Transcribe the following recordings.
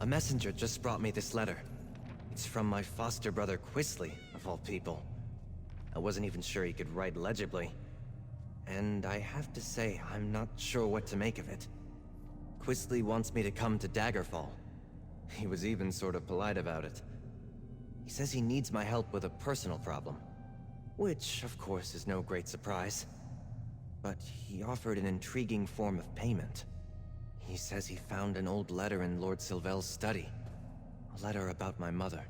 A messenger just brought me this letter. It's from my foster brother Quisley, of all people. I wasn't even sure he could write legibly. And I have to say, I'm not sure what to make of it. Quisley wants me to come to Daggerfall. He was even sort of polite about it. He says he needs my help with a personal problem. Which, of course, is no great surprise. But he offered an intriguing form of payment. He says he found an old letter in Lord Sylvel's study. A letter about my mother.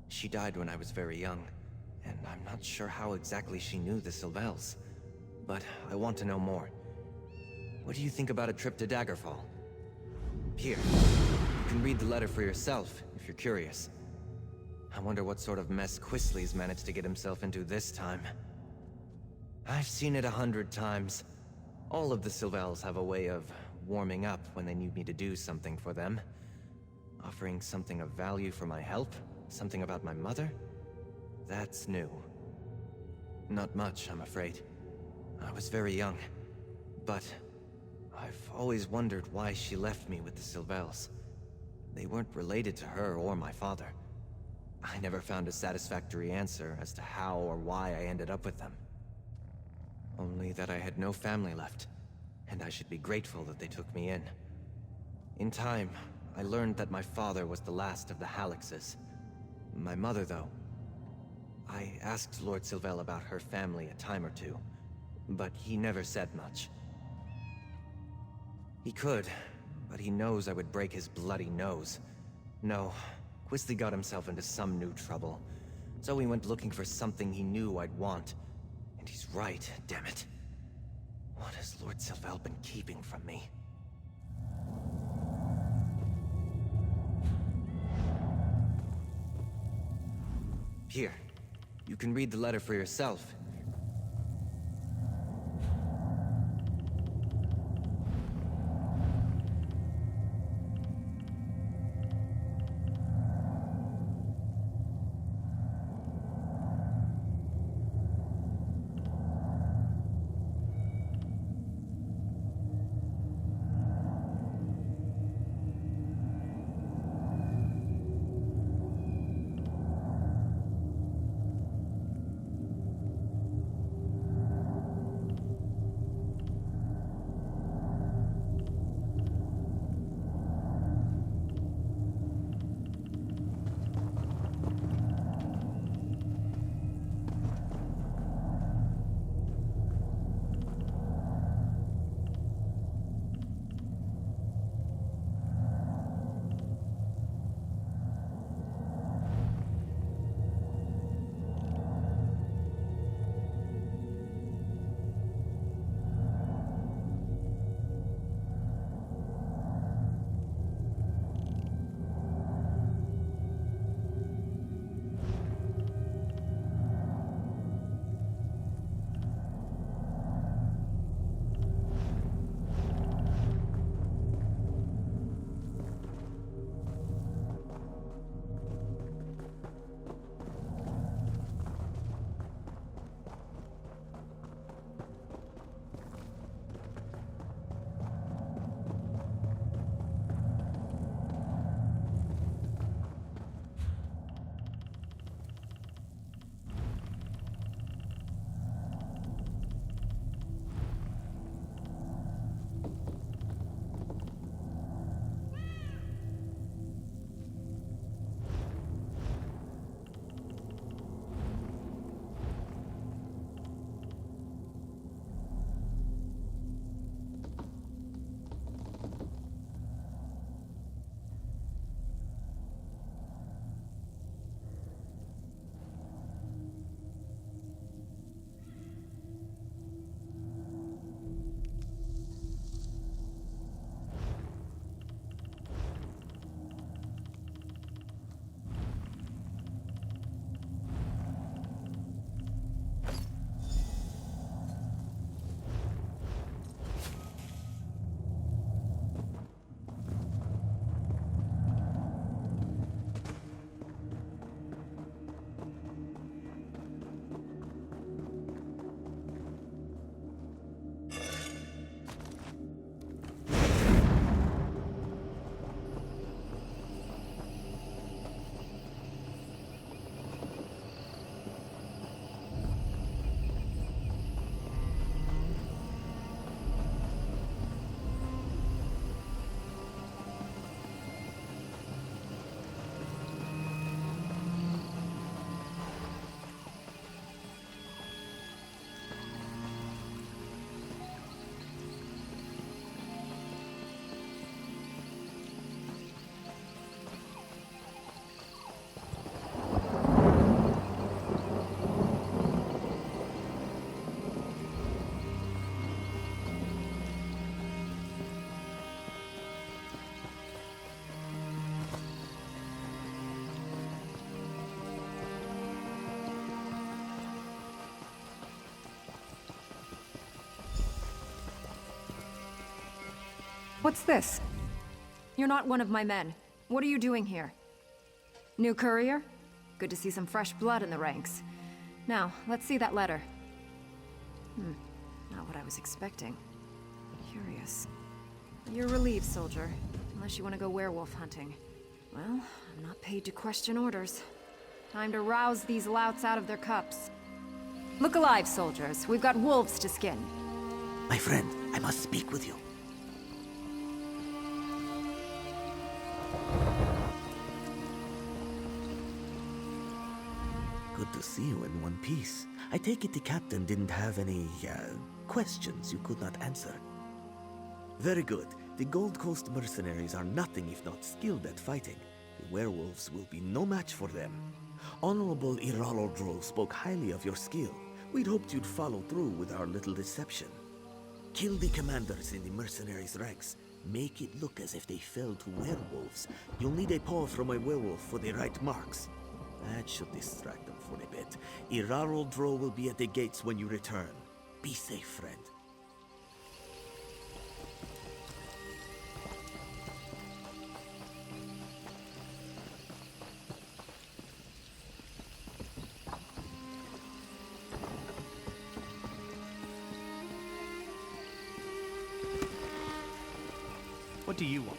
She died when I was very young, and I'm not sure how exactly she knew the Sylvels. But I want to know more. What do you think about a trip to Daggerfall? Here, you can read the letter for yourself, if you're curious. I wonder what sort of mess Quisley's managed to get himself into this time. I've seen it 100 times. All of the Sylvels have a way of warming up when they need me to do something for them. Offering something of value for my help? Something about my mother? That's new. Not much, I'm afraid. I was very young. But I've always wondered why she left me with the Sylvels. They weren't related to her or my father. I never found a satisfactory answer as to how or why I ended up with them. Only that I had no family left, and I should be grateful that they took me in. In time, I learned that my father was the last of the Halixes. My mother, though... I asked Lord Sylvel about her family a time or two, but he never said much. He could, but he knows I would break his bloody nose. No, Quisley got himself into some new trouble, so he went looking for something he knew I'd want. And he's right, damn it. What has Lord Sylvel been keeping from me? Here, you can read the letter for yourself. What's this? You're not one of my men. What are you doing here? New courier? Good to see some fresh blood in the ranks. Now, let's see that letter. Not what I was expecting. Curious. You're relieved, soldier. Unless you want to go werewolf hunting. Well, I'm not paid to question orders. Time to rouse these louts out of their cups. Look alive, soldiers. We've got wolves to skin. My friend, I must speak with you. Good to see you in one piece. I take it the captain didn't have any, questions you could not answer. Very good. The Gold Coast mercenaries are nothing if not skilled at fighting. The werewolves will be no match for them. Honorable Iralodro spoke highly of your skill. We'd hoped you'd follow through with our little deception. Kill the commanders in the mercenaries' ranks. Make it look as if they fell to werewolves. You'll need a paw from a werewolf for the right marks. That should distract them for a bit. Iralodro will be at the gates when you return. Be safe, friend. What do you want?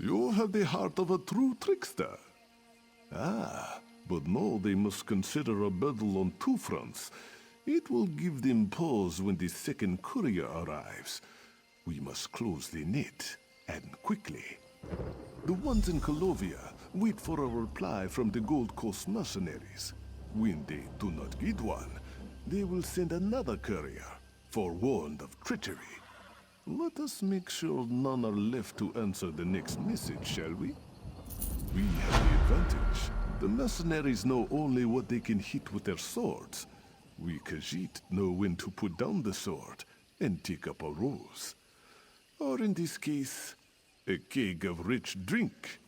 You have the heart of a true trickster. But now they must consider a battle on two fronts. It will give them pause when the second courier arrives. We must close the net, and quickly. The ones in Colovia wait for a reply from the Gold Coast mercenaries. When they do not get one, they will send another courier, forewarned of treachery. Let us make sure none are left to answer the next message, shall we? We have the advantage. The mercenaries know only what they can hit with their swords. We Khajiit know when to put down the sword and take up a rose. Or in this case, a keg of rich drink.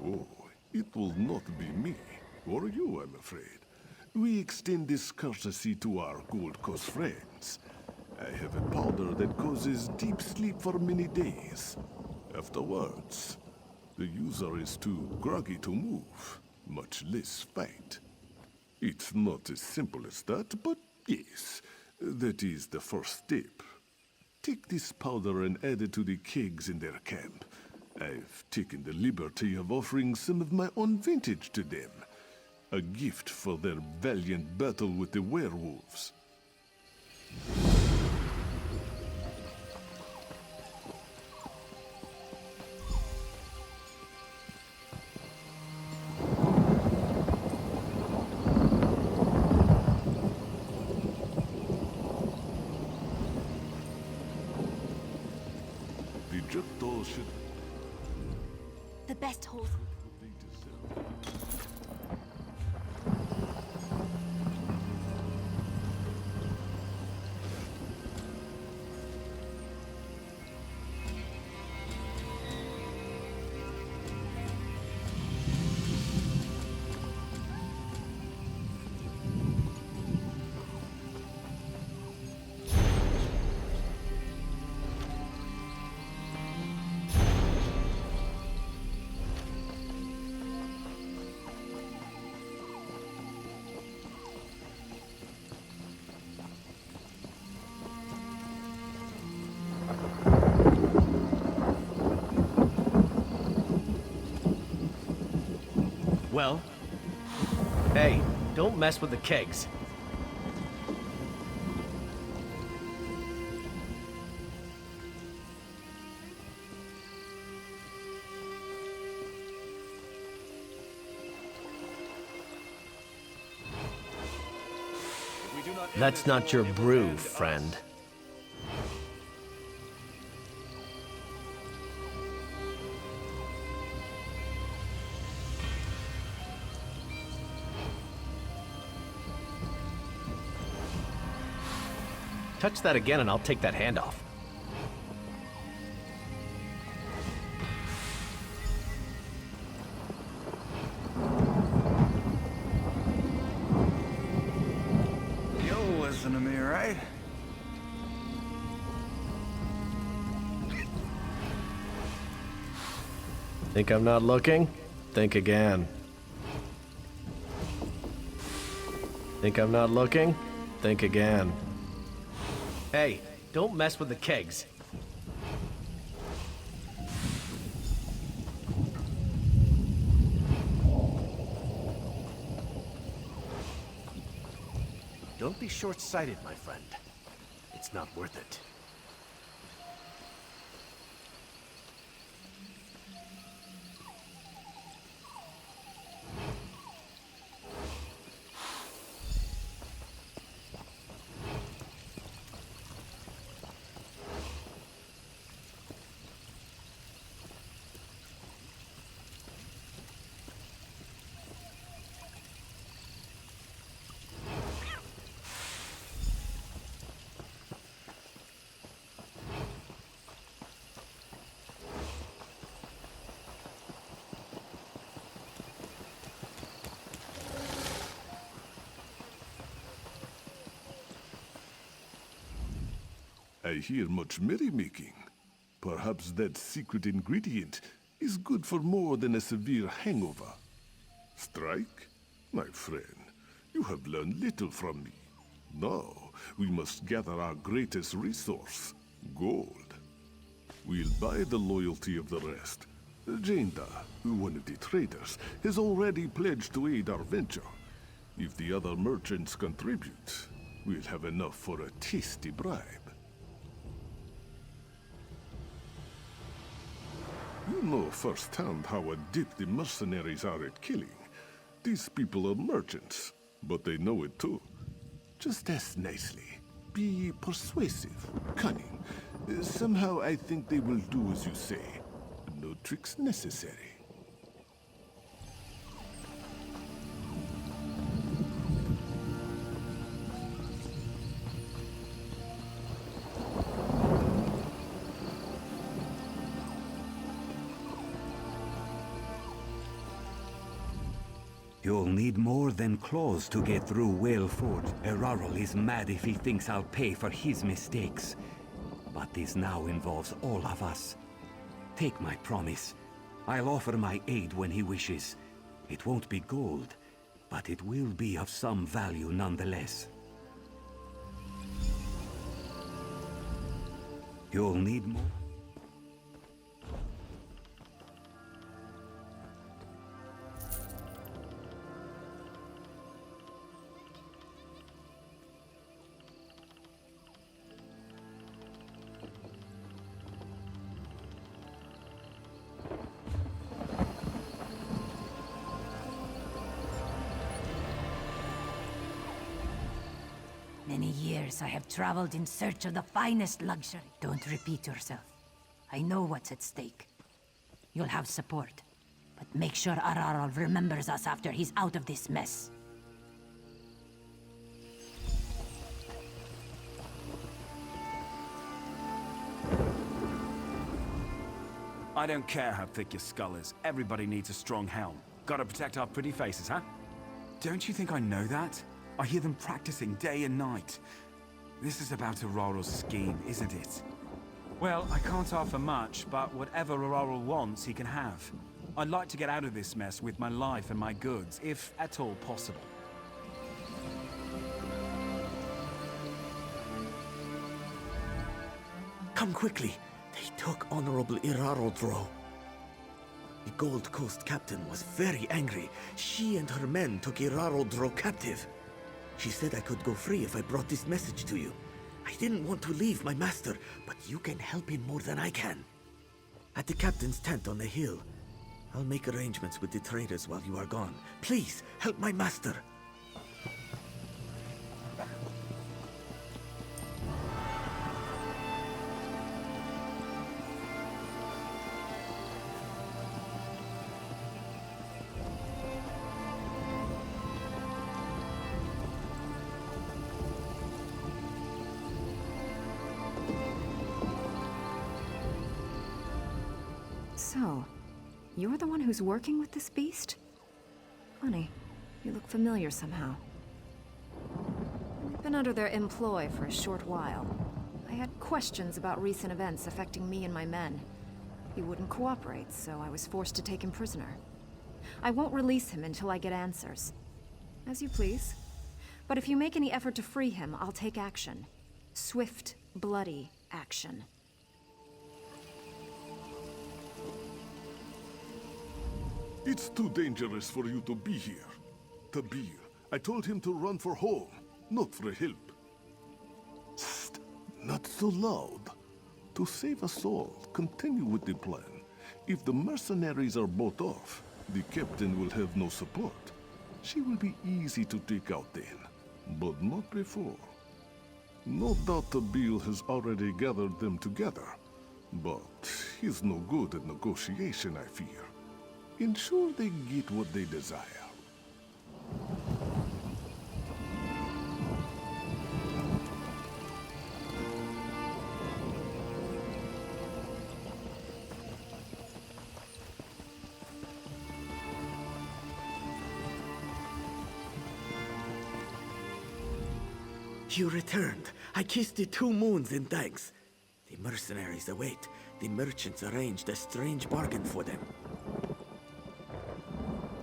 Oh, it will not be me, or you, I'm afraid. We extend this courtesy to our Gold Coast friends. I have a powder that causes deep sleep for many days. Afterwards, the user is too groggy to move, much less fight. It's not as simple as that, but yes, that is the first step. Take this powder and add it to the kegs in their camp. I've taken the liberty of offering some of my own vintage to them. A gift for their valiant battle with the werewolves. The jackdaw should The best horse. be deserved. Well? Hey, don't mess with the kegs. That's not your brew, friend. Touch that again and I'll take that hand off. You'll listen to me, right? Think I'm not looking? Think again. Think I'm not looking? Think again. Hey, don't mess with the kegs. Don't be short-sighted, my friend. It's not worth it. I hear much merrymaking. Perhaps that secret ingredient is good for more than a severe hangover. Strike? My friend, you have learned little from me. Now, we must gather our greatest resource, gold. We'll buy the loyalty of the rest. Janda, one of the traders, has already pledged to aid our venture. If the other merchants contribute, we'll have enough for a tasty bribe. You know firsthand how adept the mercenaries are at killing. These people are merchants, but they know it too. Just ask nicely. Be persuasive, cunning. Somehow I think they will do as you say. No tricks necessary. You'll need more than clothes to get through Whale Fort. Erarl is mad if he thinks I'll pay for his mistakes. But this now involves all of us. take my promise. I'll offer my aid when he wishes. It won't be gold, but it will be of some value nonetheless. You'll need more? Many years I have traveled in search of the finest luxury. Don't repeat yourself. I know what's at stake. You'll have support. But make sure Ararol remembers us after he's out of this mess. I don't care how thick your skull is. Everybody needs a strong helm. Gotta protect our pretty faces, huh? Don't you think I know that? I hear them practicing day and night. This is about Ararol's scheme, isn't it? Well, I can't offer much, but whatever Ararol wants, he can have. I'd like to get out of this mess with my life and my goods, if at all possible. Come quickly. They took Honorable Iraro Dro. The Gold Coast captain was very angry. She and her men took Iraro Dro captive. She said I could go free if I brought this message to you. I didn't want to leave my master, but you can help him more than I can. At the captain's tent on the hill. I'll make arrangements with the traders while you are gone. Please, help my master. So, you're the one who's working with this beast? Funny. You look familiar somehow. I've been under their employ for a short while. I had questions about recent events affecting me and my men. He wouldn't cooperate, so I was forced to take him prisoner. I won't release him until I get answers. As you please. But if you make any effort to free him, I'll take action. Swift, bloody action. It's too dangerous for you to be here. Tabir, I told him to run for home, not for help. Psst, not so loud. To save us all, continue with the plan. If the mercenaries are bought off, the captain will have no support. She will be easy to take out then, but not before. No doubt Tabir has already gathered them together, but he's no good at negotiation, I fear. Ensure they get what they desire. You returned. I kissed the 2 moons in thanks. The mercenaries await. The merchants arranged a strange bargain for them.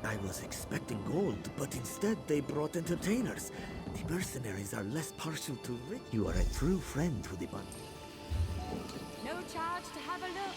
I was expecting gold, but instead they brought entertainers. The mercenaries are less partial to rich. You are a true friend to the bunch. No charge to have a look.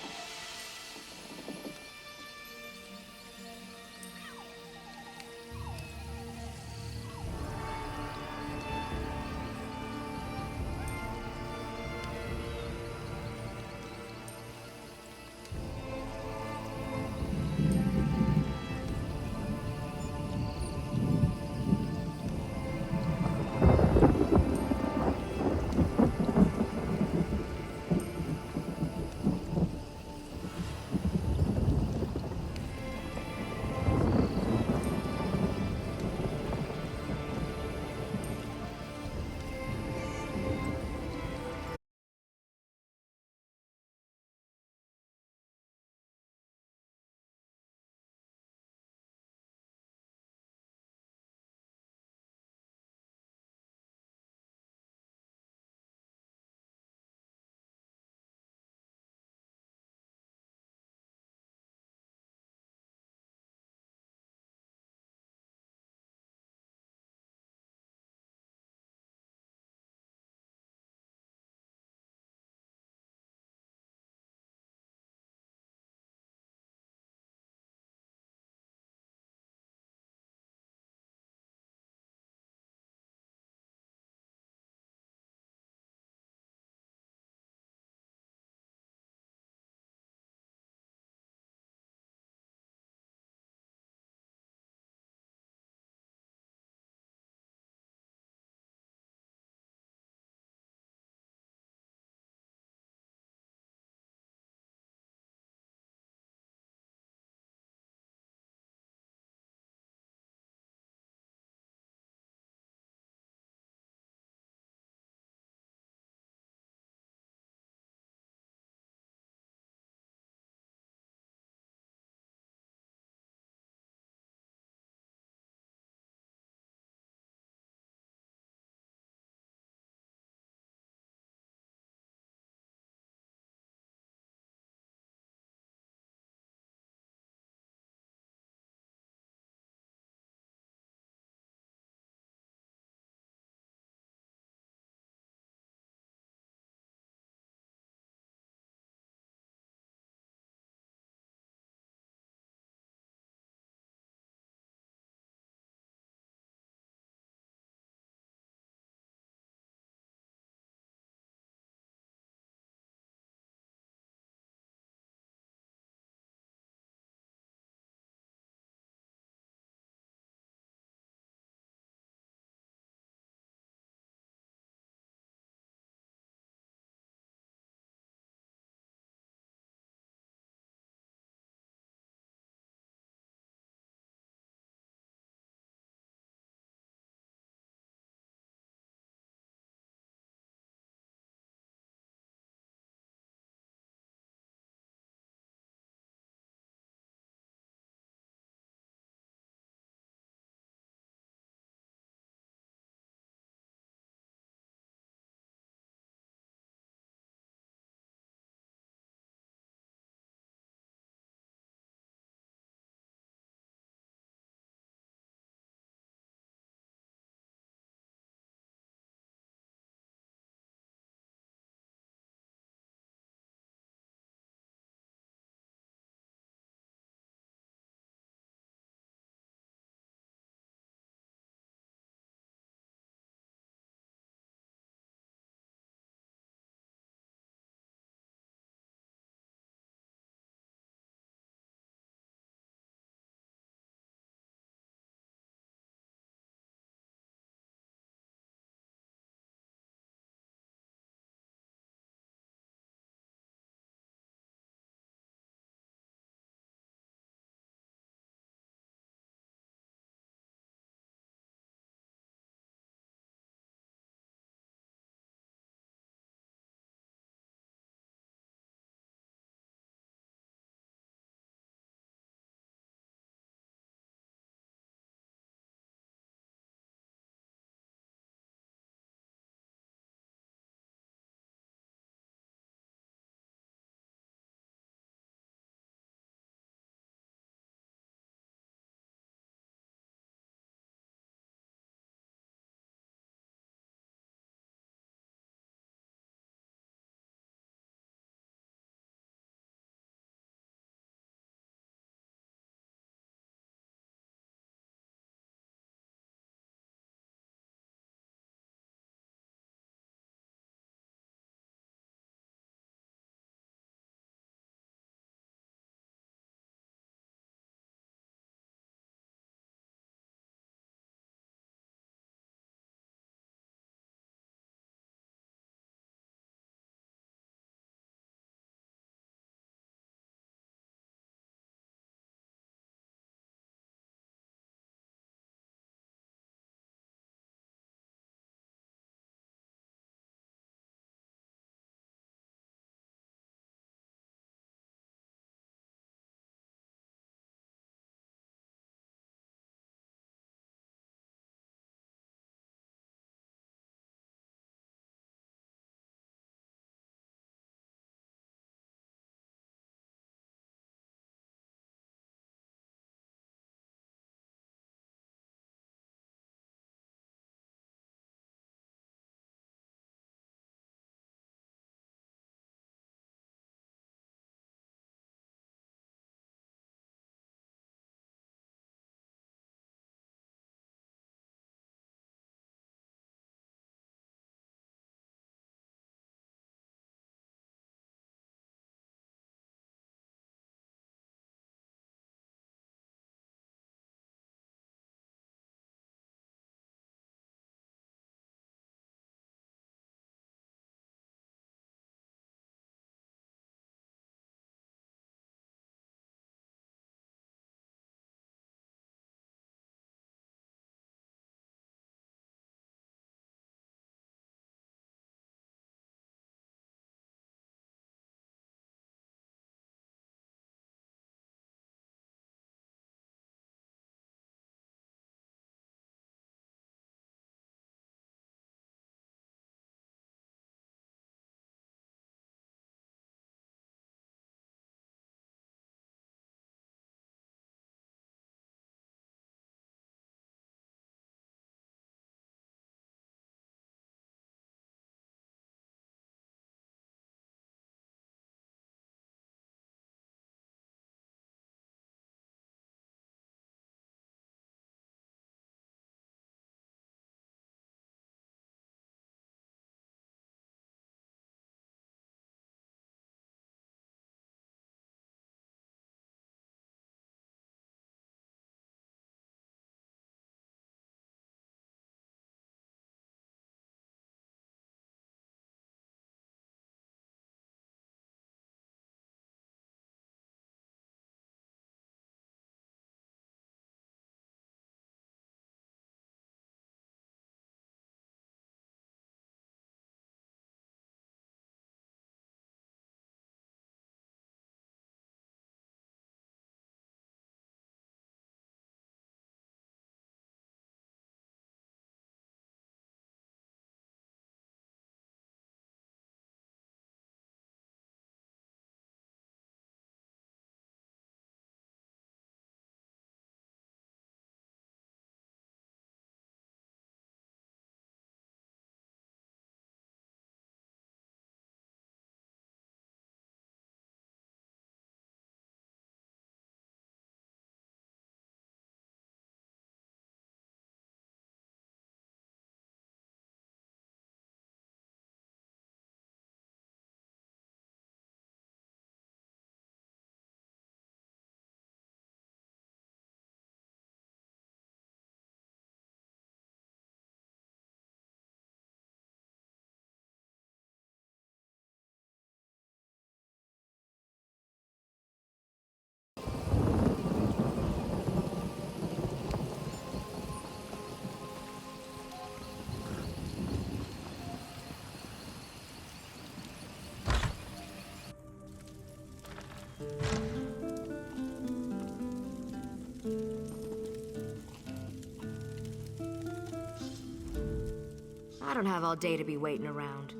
I don't have all day to be waiting around.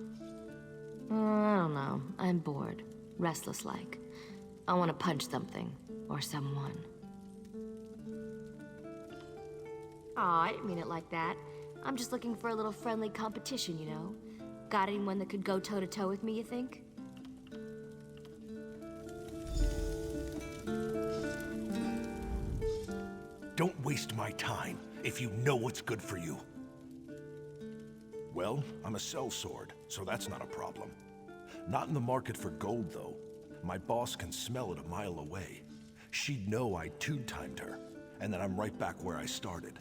I don't know. I'm bored. Restless-like. I want to punch something. Or someone. Aw, I didn't mean it like that. I'm just looking for a little friendly competition, you know? Got anyone that could go toe-to-toe with me, you think? Don't waste my time if you know what's good for you. Well, I'm a sellsword, so that's not a problem. Not in the market for gold, though. My boss can smell it a mile away. She'd know I two-timed her, and then I'm right back where I started.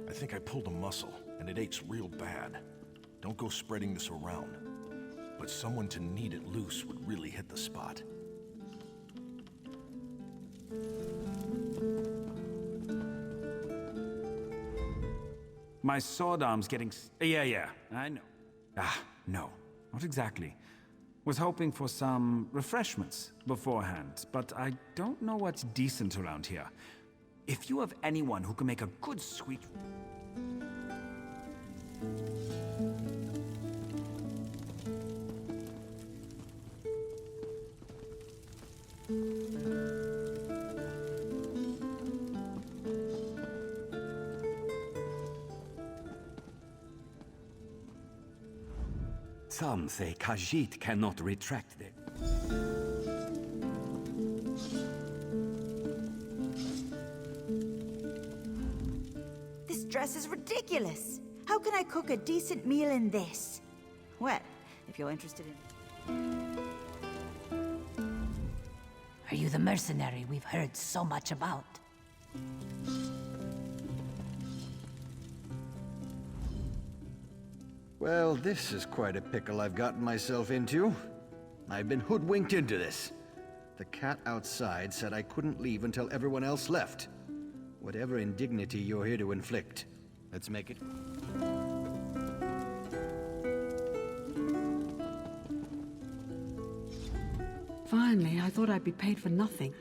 I think I pulled a muscle, and it aches real bad. Don't go spreading this around. But someone to knead it loose would really hit the spot. My sword arm's getting yeah, I know. No, not exactly. Was hoping for some refreshments beforehand, but I don't know what's decent around here. If you have anyone who can make a good sweet... Some say Khajiit cannot retract them. This dress is ridiculous. How can I cook a decent meal in this? Well, if you're interested in... Are you the mercenary we've heard so much about? Well, this is quite a pickle I've gotten myself into. I've been hoodwinked into this. The cat outside said I couldn't leave until everyone else left. Whatever indignity you're here to inflict, let's make it... Finally, I thought I'd be paid for nothing.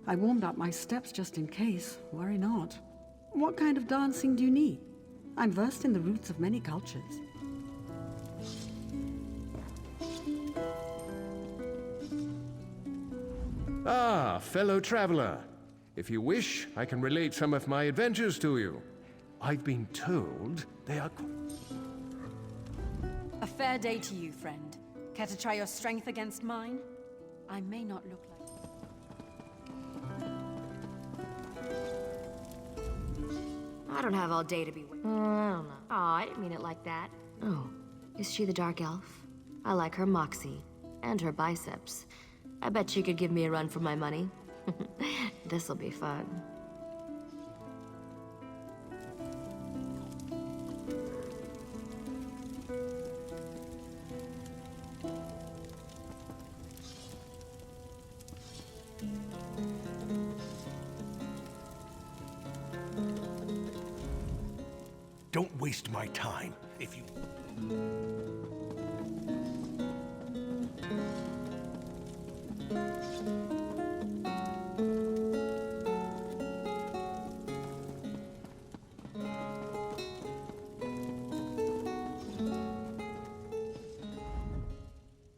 I warmed up my steps just in case. Worry not. What kind of dancing do you need? I'm versed in the roots of many cultures. Ah, fellow traveler. If you wish, I can relate some of my adventures to you. I've been told they are... A fair day to you, friend. Care to try your strength against mine? I may not look like... I don't have all day to be waiting. I don't know. Aw, I didn't mean it like that. Oh, is she the Dark Elf? I like her moxie. And her biceps. I bet she could give me a run for my money. This'll be fun. Don't waste my time if you...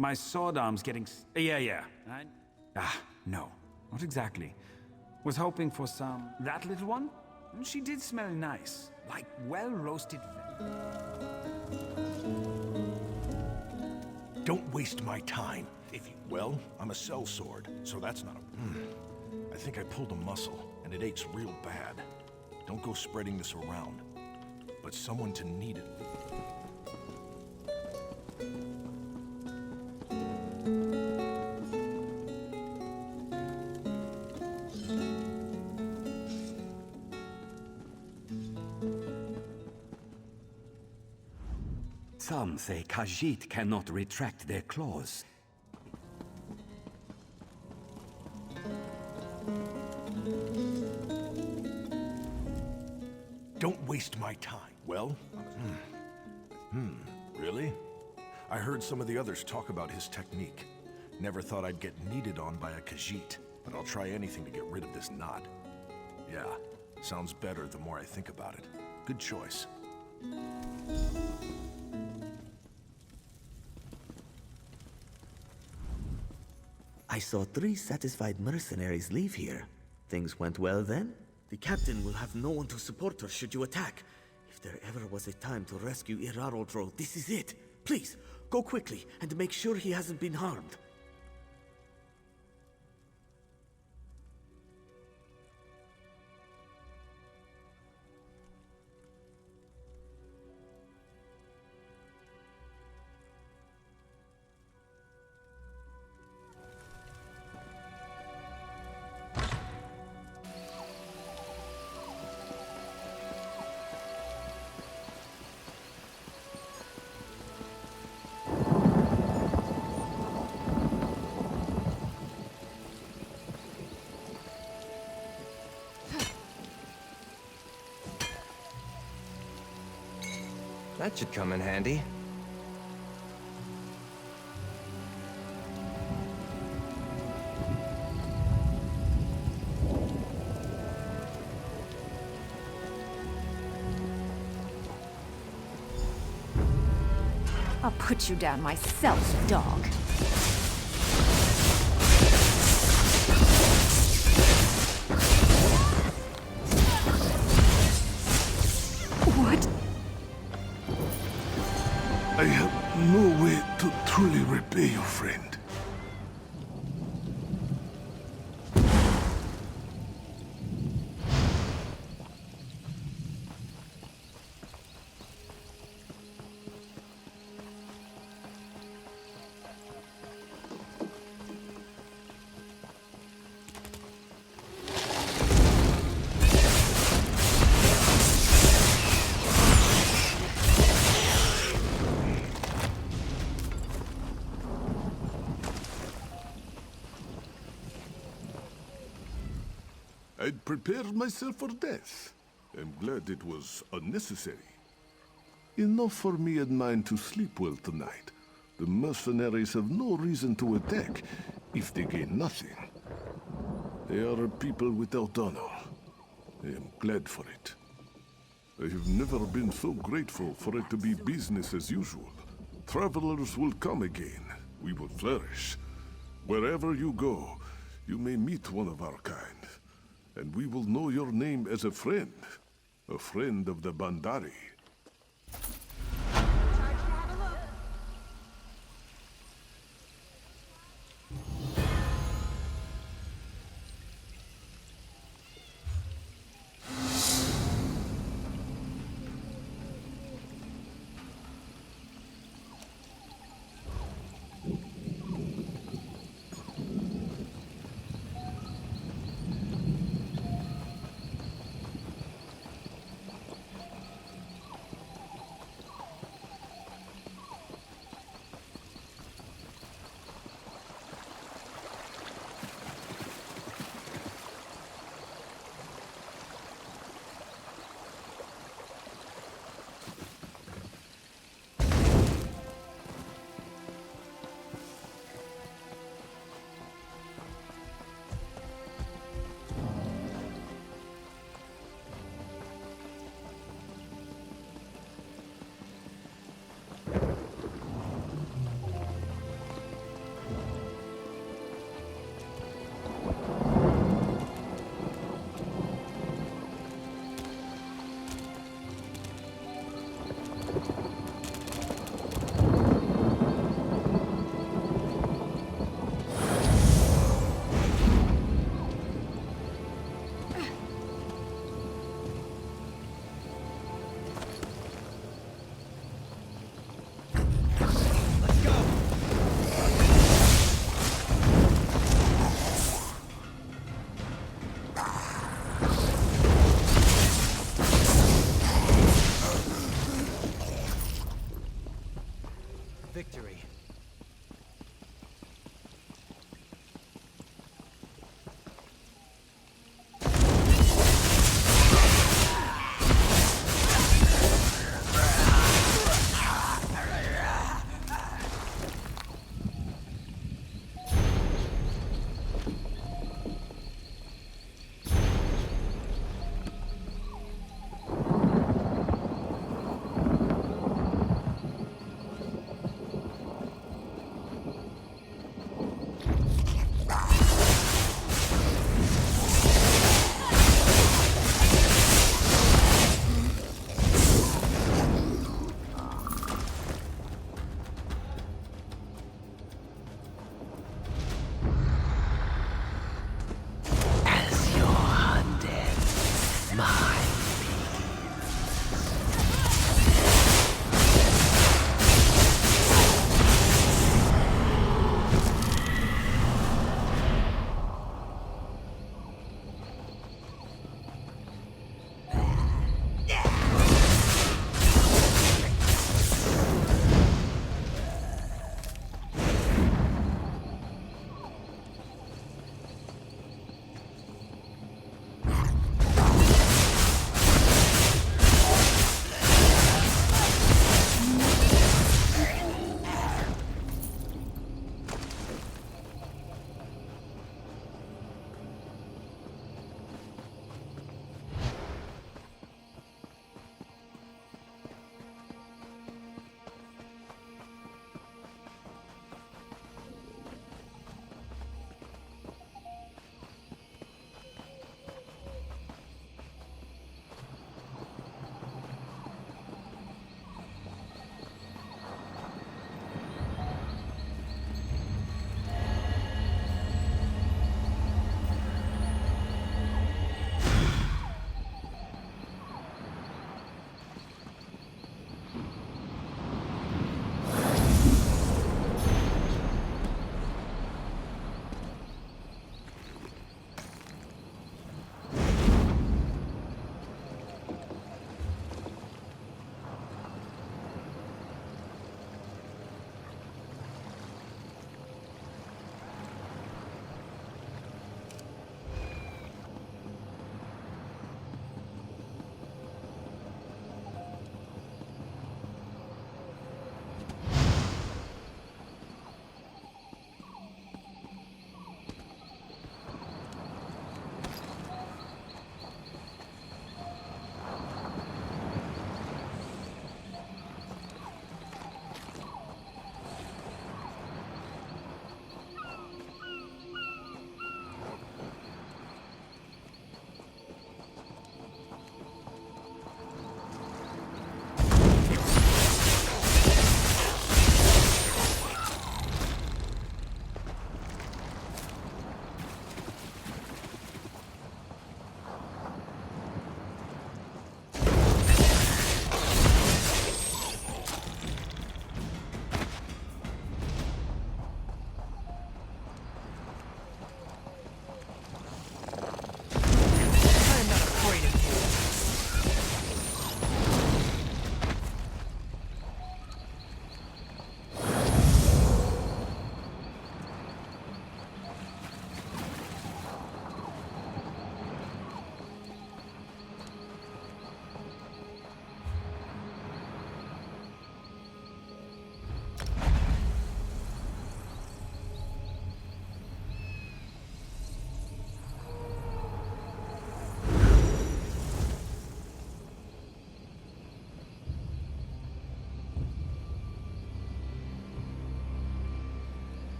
My sword arm's getting... yeah. No, not exactly. Was hoping for some... That little one? She did smell nice. Like well-roasted... Don't waste my time if you... Well, I'm a sellsword, so that's not a... I think I pulled a muscle, and it aches real bad. Don't go spreading this around. But someone to knead it... Some say Khajiit cannot retract their claws. Don't waste my time. Well, really? I heard some of the others talk about his technique. Never thought I'd get kneaded on by a Khajiit, but I'll try anything to get rid of this knot. Yeah, sounds better the more I think about it. Good choice. I saw 3 satisfied mercenaries leave here. Things went well then? The captain will have no one to support her should you attack. If there ever was a time to rescue Irarodro, this is it. Please, go quickly and make sure he hasn't been harmed. That should come in handy. I'll put you down myself, dog. What? I have no way to truly repay you, friend. I'd prepared myself for death. I'm glad it was unnecessary. Enough for me and mine to sleep well tonight. The mercenaries have no reason to attack if they gain nothing. They are a people without honor. I am glad for it. I have never been so grateful for it to be business as usual. Travelers will come again. We will flourish. Wherever you go, you may meet one of our kind. And we will know your name as a friend of the Bandari.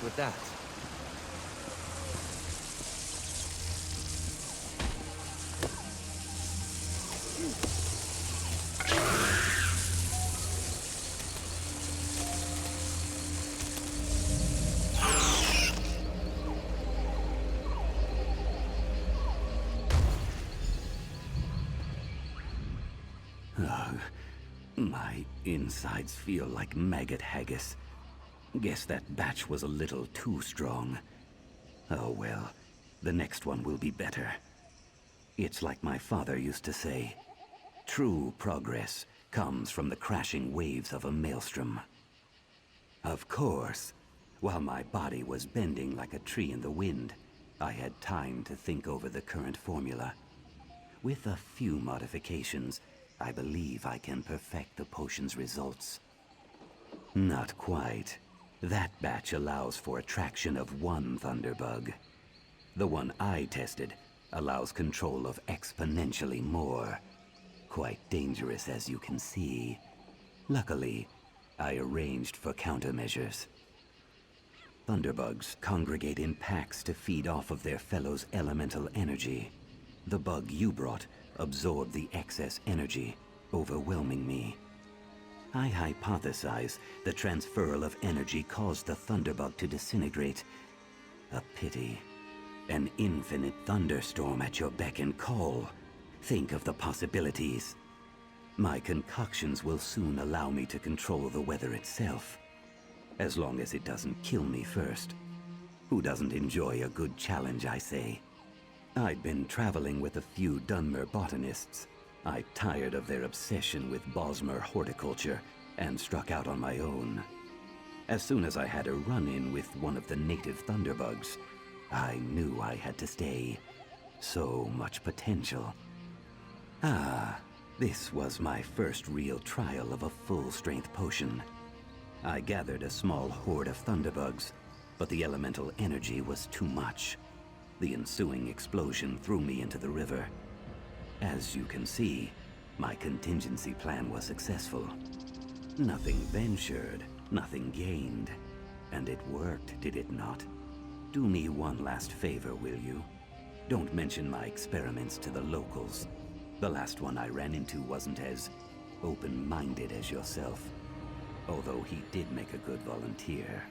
with that. Ugh. My insides feel like maggot haggis. Guess that batch was a little too strong. Oh well, the next one will be better. It's like my father used to say, true progress comes from the crashing waves of a maelstrom. Of course, while my body was bending like a tree in the wind, I had time to think over the current formula. With a few modifications, I believe I can perfect the potion's results. Not quite. That batch allows for attraction of one thunderbug. The one I tested allows control of exponentially more. Quite dangerous, as you can see. Luckily, I arranged for countermeasures. Thunderbugs congregate in packs to feed off of their fellows' elemental energy. The bug you brought absorbed the excess energy, overwhelming me. I hypothesize the transferal of energy caused the thunderbug to disintegrate. A pity. An infinite thunderstorm at your beck and call. Think of the possibilities. My concoctions will soon allow me to control the weather itself. As long as it doesn't kill me first. Who doesn't enjoy a good challenge, I say? I'd been traveling with a few Dunmer botanists. I tired of their obsession with Bosmer horticulture and struck out on my own. As soon as I had a run-in with one of the native thunderbugs, I knew I had to stay. So much potential. Ah, this was my first real trial of a full-strength potion. I gathered a small horde of thunderbugs, but the elemental energy was too much. The ensuing explosion threw me into the river. As you can see, my contingency plan was successful. Nothing ventured, nothing gained. And it worked, did it not? Do me one last favor, will you? Don't mention my experiments to the locals. The last one I ran into wasn't as open-minded as yourself. Although he did make a good volunteer.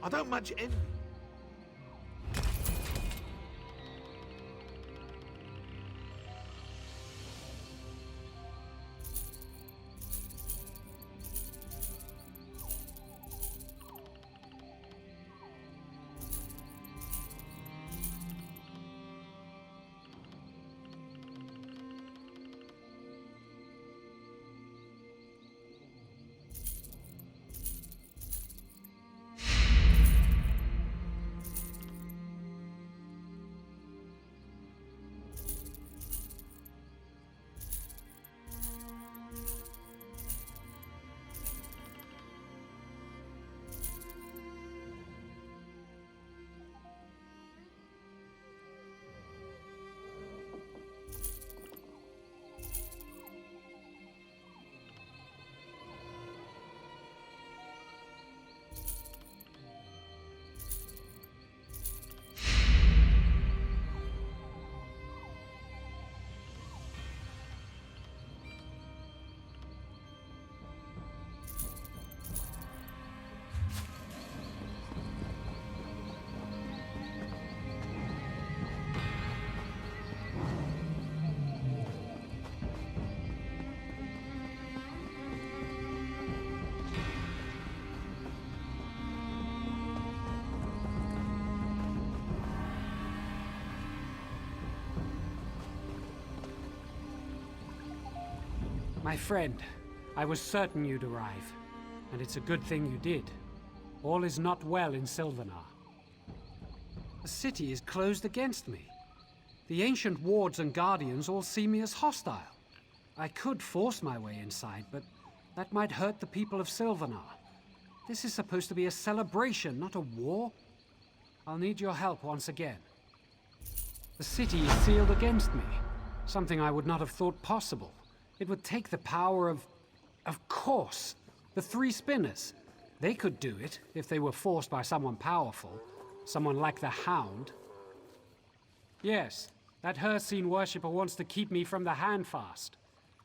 I don't much envy. My friend, I was certain you'd arrive, and it's a good thing you did. All is not well in Sylvanar. The city is closed against me. The ancient wards and guardians all see me as hostile. I could force my way inside, but that might hurt the people of Sylvanar. This is supposed to be a celebration, not a war. I'll need your help once again. The city is sealed against me, something I would not have thought possible. It would take the power of course, the Three Spinners. They could do it if they were forced by someone powerful, someone like the Hound. Yes, that Hircine worshipper wants to keep me from the Handfast.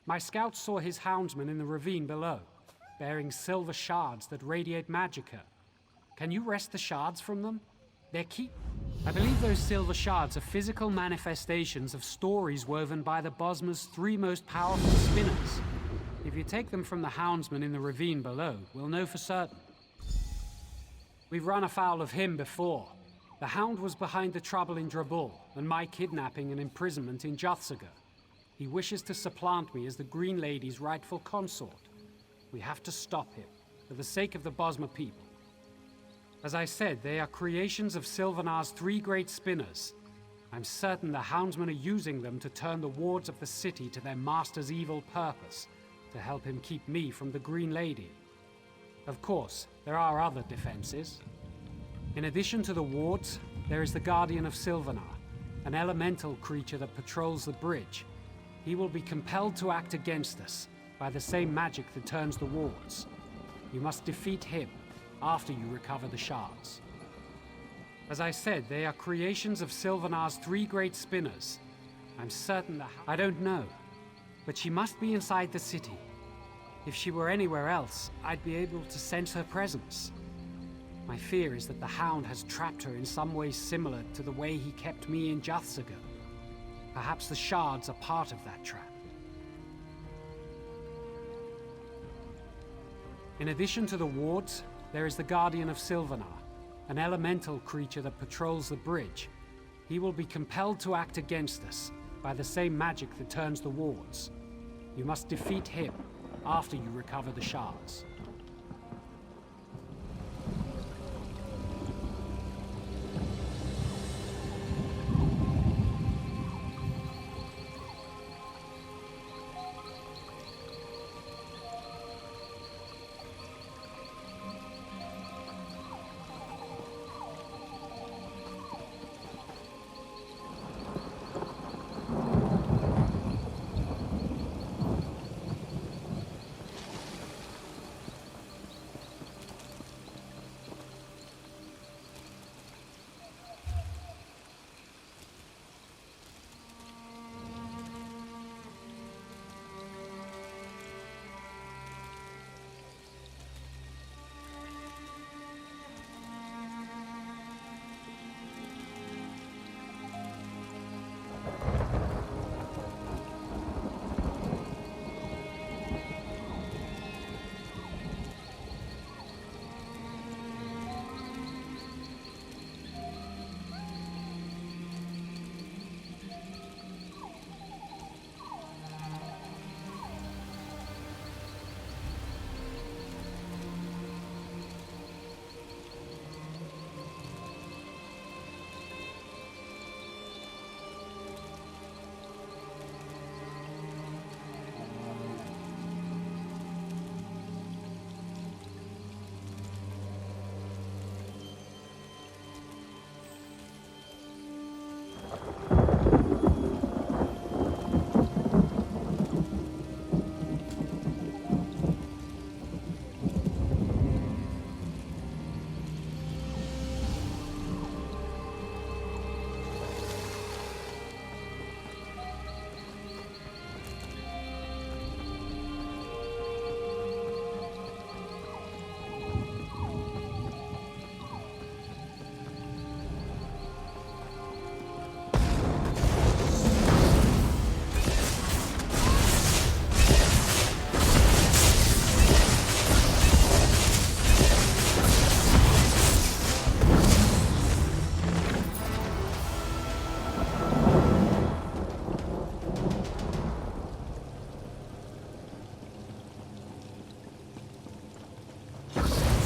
My scouts saw his houndsmen in the ravine below, bearing silver shards that radiate magicka. Can you wrest the shards from them? They're I believe those silver shards are physical manifestations of stories woven by the Bosma's three most powerful spinners. If you take them from the houndsman in the ravine below, we'll know for certain. We've run afoul of him before. The Hound was behind the trouble in Drabul, and my kidnapping and imprisonment in Juthsaga. He wishes to supplant me as the Green Lady's rightful consort. We have to stop him, for the sake of the Bosma people. As I said, they are creations of Sylvanar's three great spinners. I'm certain the houndsmen are using them to turn the wards of the city to their master's evil purpose, to help him keep me from the Green Lady. Of course, there are other defenses. In addition to the wards, there is the Guardian of Sylvanar, an elemental creature that patrols the bridge. He will be compelled to act against us by the same magic that turns the wards. You must defeat him after you recover the shards. As I said, they are creations of Sylvanar's three great spinners. I'm certain that I don't know, but she must be inside the city. If she were anywhere else, I'd be able to sense her presence. My fear is that the Hound has trapped her in some way similar to the way he kept me in Juthsaga. Perhaps the shards are part of that trap. In addition to the wards, there is the Guardian of Sylvanar, an elemental creature that patrols the bridge. He will be compelled to act against us by the same magic that turns the wards. You must defeat him after you recover the shards.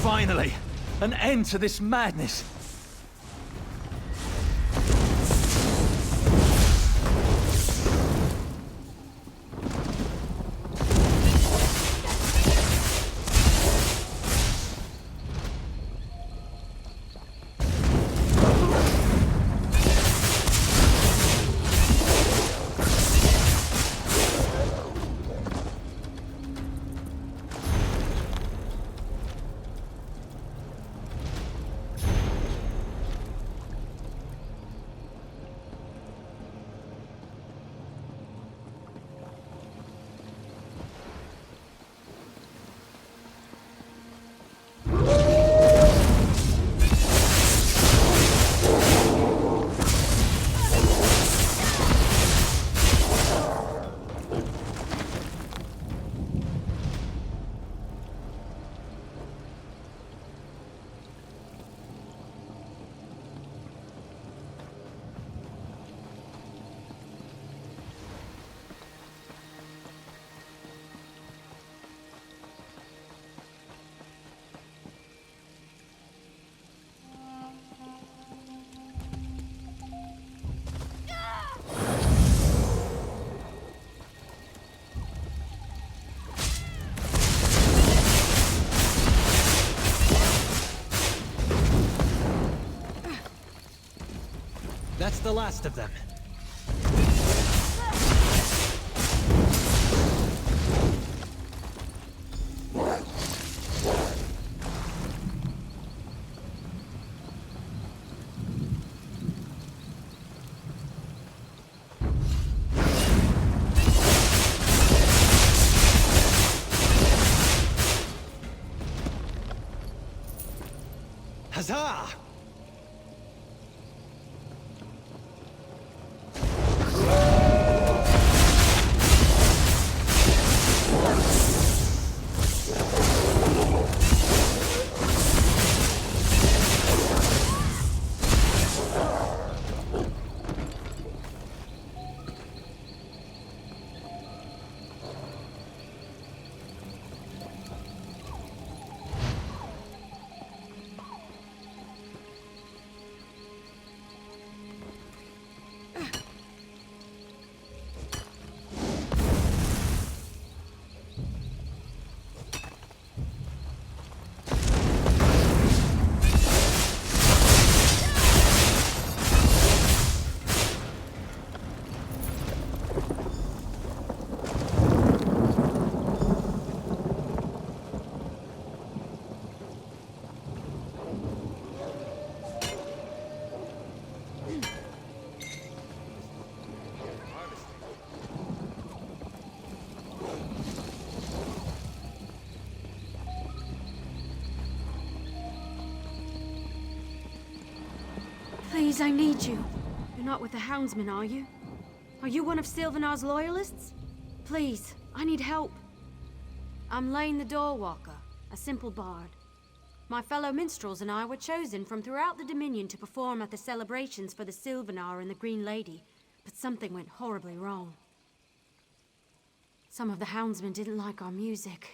Finally! An end to this madness! That's the last of them. Huzzah! Please, I need you. You're not with the Houndsmen, are you? Are you one of Sylvanar's loyalists? Please, I need help. I'm Lane the Doorwalker, a simple bard. My fellow minstrels and I were chosen from throughout the Dominion to perform at the celebrations for the Sylvanar and the Green Lady, but something went horribly wrong. Some of the Houndsmen didn't like our music.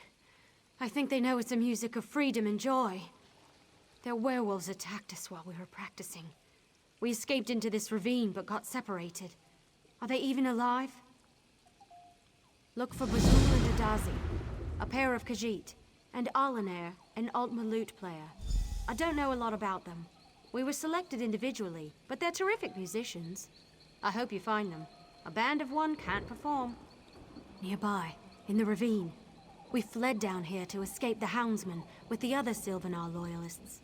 I think they know it's a music of freedom and joy. Their werewolves attacked us while we were practicing. We escaped into this ravine, but got separated. Are they even alive? Look for Bazul and Adazi, a pair of Khajiit, and Alanair, an Altma lute player. I don't know a lot about them. We were selected individually, but they're terrific musicians. I hope you find them. A band of one can't perform. Nearby, in the ravine. We fled down here to escape the Houndsmen with the other Sylvanar loyalists.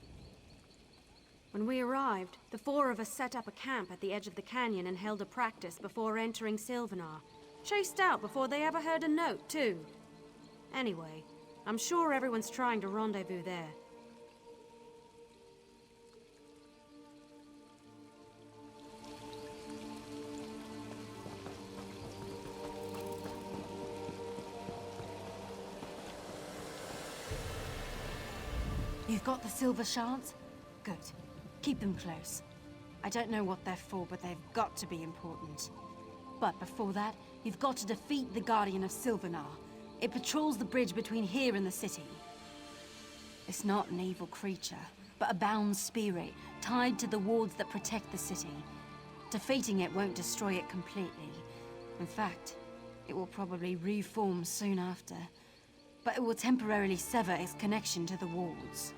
When we arrived, the four of us set up a camp at the edge of the canyon and held a practice before entering Sylvanar. Chased out before they ever heard a note, too. Anyway, I'm sure everyone's trying to rendezvous there. You've got the silver shards? Good. Keep them close. I don't know what they're for, but they've got to be important. But before that, you've got to defeat the Guardian of Sylvanar. It patrols the bridge between here and the city. It's not an evil creature, but a bound spirit tied to the wards that protect the city. Defeating it won't destroy it completely. In fact, it will probably reform soon after. But it will temporarily sever its connection to the wards.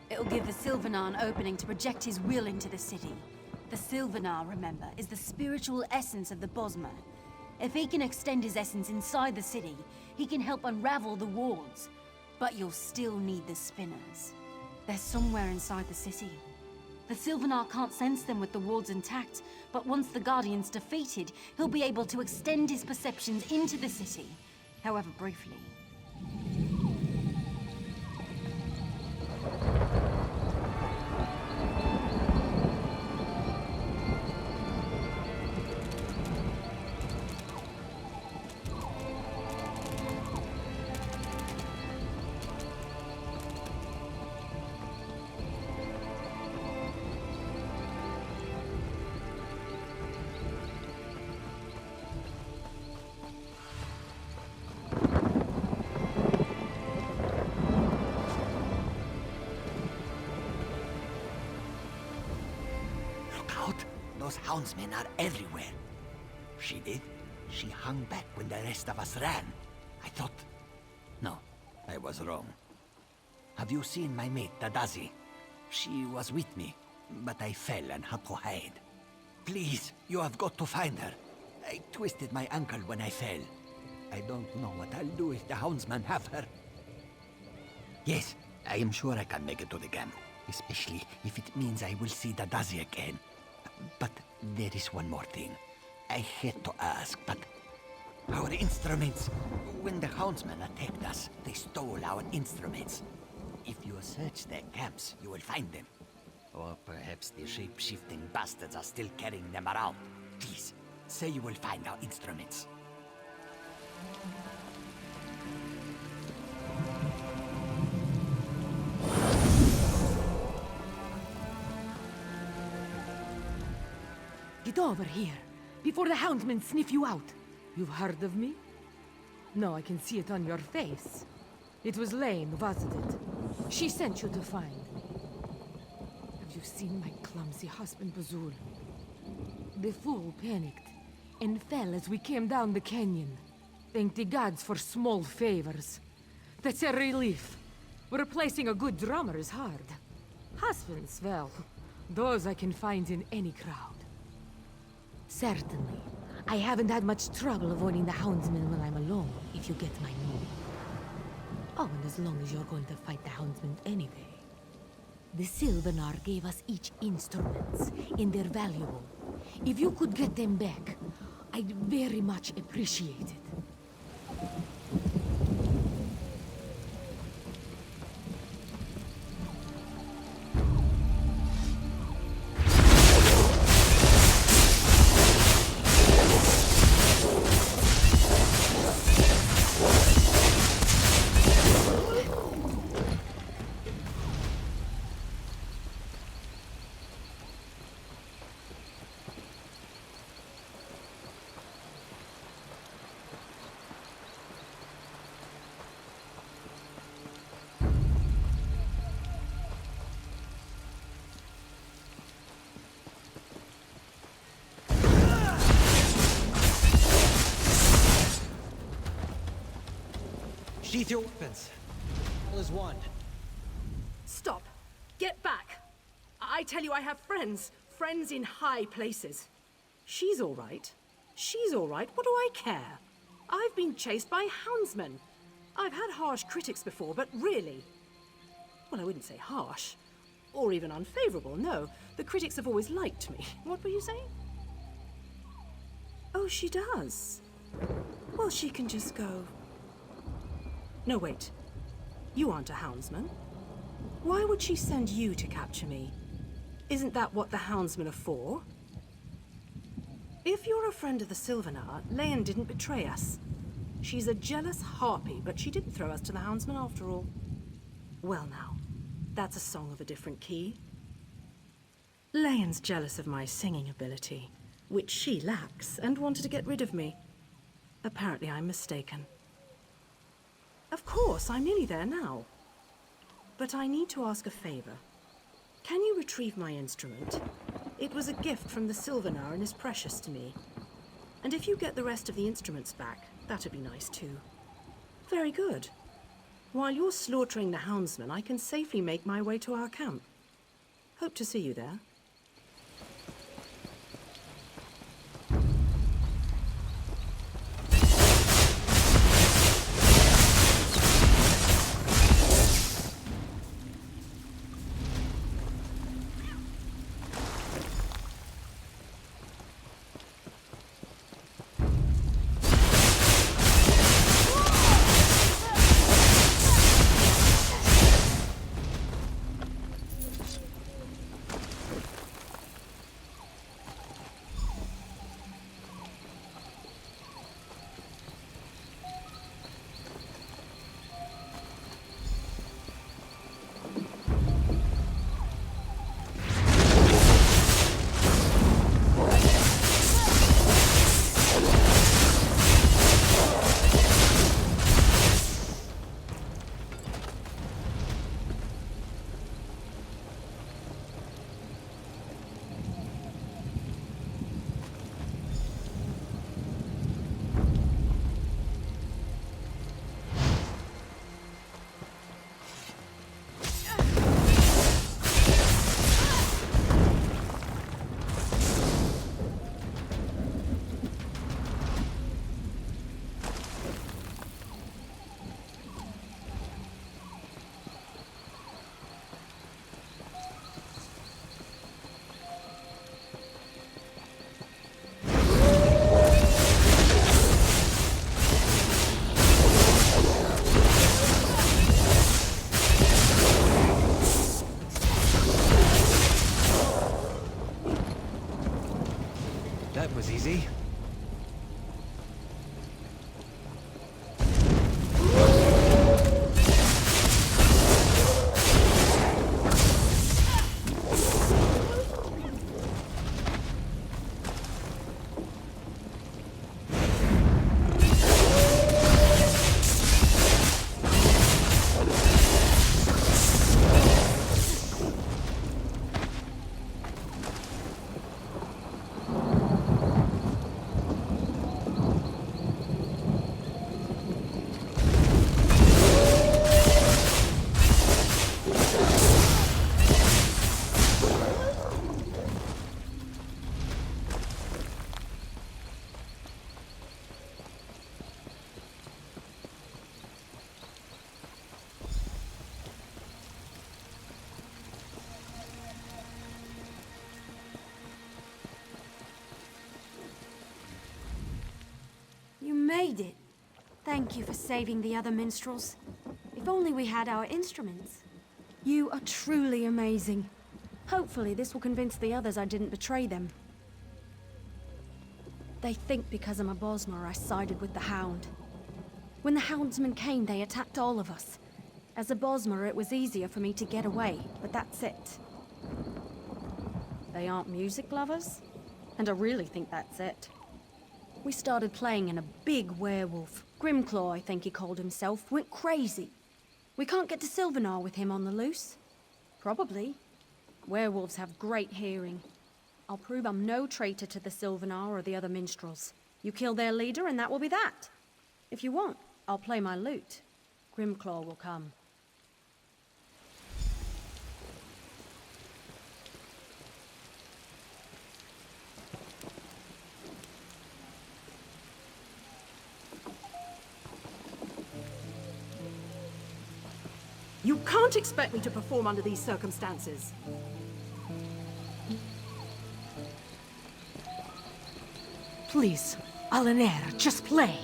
It'll give the Sylvanar an opening to project his will into the city. The Sylvanar, remember, is the spiritual essence of the Bosmer. If he can extend his essence inside the city, he can help unravel the wards. But you'll still need the spinners. They're somewhere inside the city. The Sylvanar can't sense them with the wards intact, but once the Guardian's defeated, he'll be able to extend his perceptions into the city, however briefly. Those houndsmen are everywhere. She did. She hung back when the rest of us ran. I thought... No, I was wrong. Have you seen my mate, Tadazi? She was with me, but I fell and had to hide. Please, you have got to find her. I twisted my ankle when I fell. I don't know what I'll do if the houndsmen have her. Yes, I am sure I can make it to the camp, especially if it means I will see Tadazi again. But there is one more thing. I hate to ask, but... Our instruments... When the houndsmen attacked us, they stole our instruments. If you search their camps, you will find them. Or perhaps the shape-shifting bastards are still carrying them around. Please, say you will find our instruments. Get over here, before the houndsmen sniff you out. You've heard of me? No, I can see it on your face. It was Lane, wasn't it? She sent you to find me. Have you seen my clumsy husband, Bazul? The fool panicked and fell as we came down the canyon. Thank the gods for small favors. That's a relief. Replacing a good drummer is hard. Husbands, well, those I can find in any crowd. Certainly. I haven't had much trouble avoiding the houndsmen when I'm alone, if you get my meaning. Oh, and as long as you're going to fight the houndsmen anyway. The Sylvanar gave us each instruments, and they're valuable. If you could get them back, I'd very much appreciate it. Sheath your weapons. All is one. Stop. Get back. I tell you, I have friends. Friends in high places. She's all right. She's all right. What do I care? I've been chased by houndsmen. I've had harsh critics before, but really... Well, I wouldn't say harsh. Or even unfavorable, no. The critics have always liked me. What were you saying? Oh, she does. Well, she can just go... No, wait. You aren't a houndsman. Why would she send you to capture me? Isn't that what the houndsmen are for? If you're a friend of the Sylvanar, Lionne didn't betray us. She's a jealous harpy, but she didn't throw us to the houndsmen after all. Well now, that's a song of a different key. Lionne's jealous of my singing ability, which she lacks, and wanted to get rid of me. Apparently I'm mistaken. Of course, I'm nearly there now. but I need to ask a favor. Can you retrieve my instrument? It was a gift from the Sylvanar and is precious to me. And if you get the rest of the instruments back, that'd be nice too. Very good. While you're slaughtering the houndsmen, I can safely make my way to our camp. Hope to see you there. That was easy. You made it. Thank you for saving the other minstrels. If only we had our instruments. You are truly amazing. Hopefully this will convince the others I didn't betray them. They think because I'm a Bosmer I sided with the Hound. When the Houndsmen came, they attacked all of us. As a Bosmer, it was easier for me to get away, but that's it. They aren't music lovers? And I really think that's it. We started playing and a big werewolf, Grimclaw I think he called himself, went crazy. We can't get to Sylvanar with him on the loose. Probably. Werewolves have great hearing. I'll prove I'm no traitor to the Sylvanar or the other minstrels. You kill their leader and that will be that. If you want, I'll play my lute. Grimclaw will come. You can't expect me to perform under these circumstances. Please, Lynara, just play.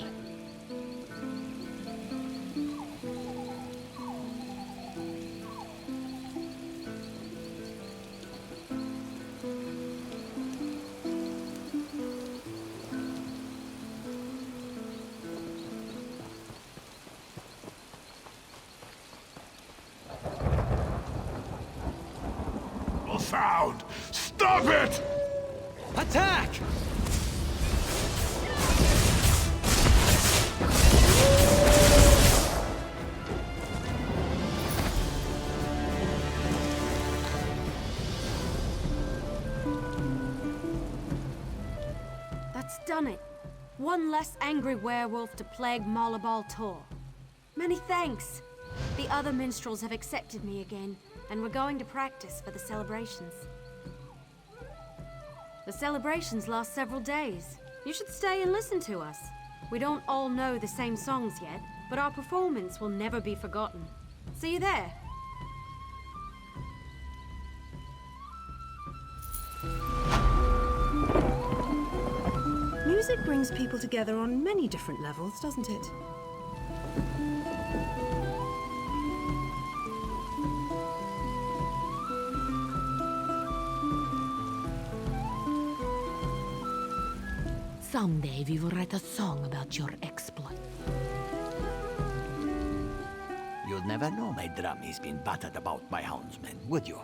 Sound! Stop it! Attack! It's done it. One less angry werewolf to plague Malabal Tor. Many thanks. The other minstrels have accepted me again, and we're going to practice for the celebrations. The celebrations last several days. You should stay and listen to us. We don't all know the same songs yet, but our performance will never be forgotten. See you there. Music brings people together on many different levels, doesn't it? Someday we will write a song about your exploit. You'd never know my drum has been battered about by houndsmen, would you?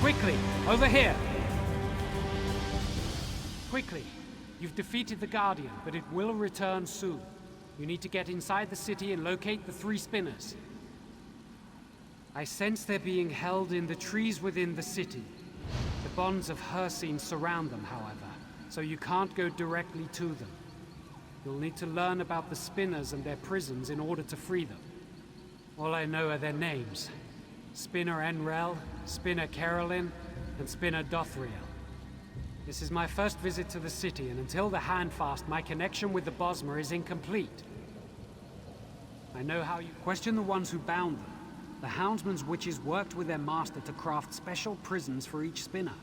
Quickly, over here! Quickly. You've defeated the Guardian, but it will return soon. You need to get inside the city and locate the three spinners. I sense they're being held in the trees within the city. The bonds of Hircine surround them, however, so you can't go directly to them. You'll need to learn about the spinners and their prisons in order to free them. All I know are their names. Spinner Enrel, Spinner Carolyn, and Spinner Dothriel. This is my first visit to the city, and until the Handfast, my connection with the Bosmer is incomplete. I know how you question the ones who bound them. The Houndsman's witches worked with their master to craft special prisons for each spinner.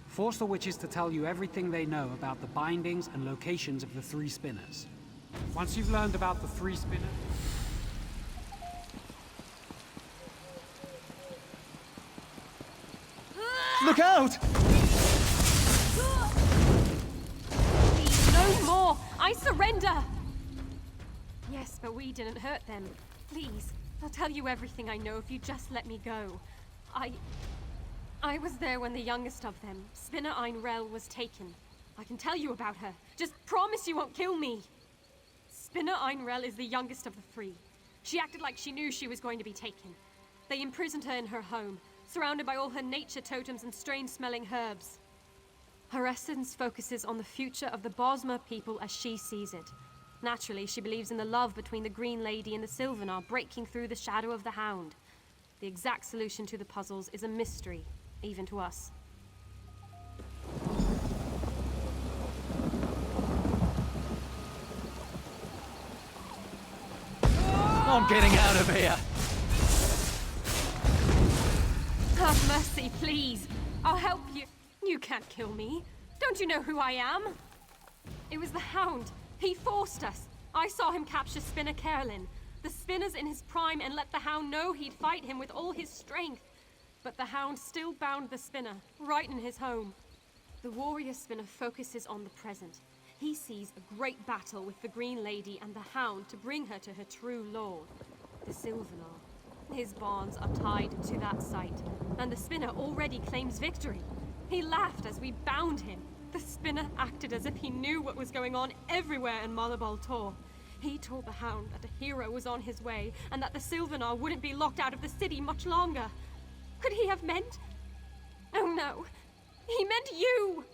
Force the witches to tell you everything they know about the bindings and locations of the three spinners. Once you've learned about the three spinners... Look out! No more! I surrender! Yes, but we didn't hurt them. Please, I'll tell you everything I know if you just let me go. I was there when the youngest of them, Spinner Einrel, was taken. I can tell you about her. Just promise you won't kill me! Spinner Einrel is the youngest of the three. She acted like she knew she was going to be taken. They imprisoned her in her home, surrounded by all her nature totems and strange-smelling herbs. Her essence focuses on the future of the Bosmer people as she sees it. Naturally, she believes in the love between the Green Lady and the Sylvanar breaking through the shadow of the Hound. The exact solution to the puzzles is a mystery, even to us. I'm getting out of here! Have mercy, please. I'll help you. You can't kill me. Don't you know who I am? It was the Hound. He forced us. I saw him capture Spinner Carolyn. The Spinner's in his prime and let the Hound know he'd fight him with all his strength. But the Hound still bound the Spinner, right in his home. The warrior Spinner focuses on the present. He sees a great battle with the Green Lady and the Hound to bring her to her true lord, the Sylvanar. His bonds are tied to that site, and the Spinner already claims victory. He laughed as we bound him. The Spinner acted as if he knew what was going on everywhere in Malabal Tor. He told the Hound that a hero was on his way, and that the Sylvanar wouldn't be locked out of the city much longer. Could he have meant... Oh no, he meant you!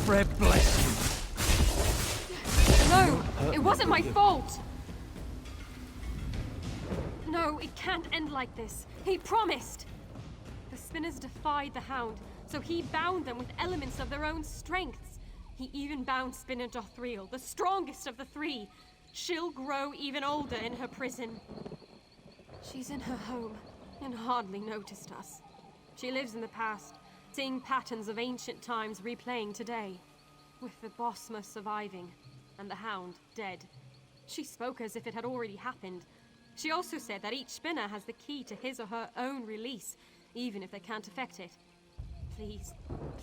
Fred bless you. No, it wasn't my fault! No, it can't end like this. He promised! The Spinners defied the Hound, so he bound them with elements of their own strengths. He even bound Spinner Dothriel, the strongest of the three. She'll grow even older in her prison. She's in her home, and hardly noticed us. She lives in the past, seeing patterns of ancient times replaying today, with the Bosmer surviving, and the Hound dead. She spoke as if it had already happened. She also said that each spinner has the key to his or her own release, even if they can't affect it. Please,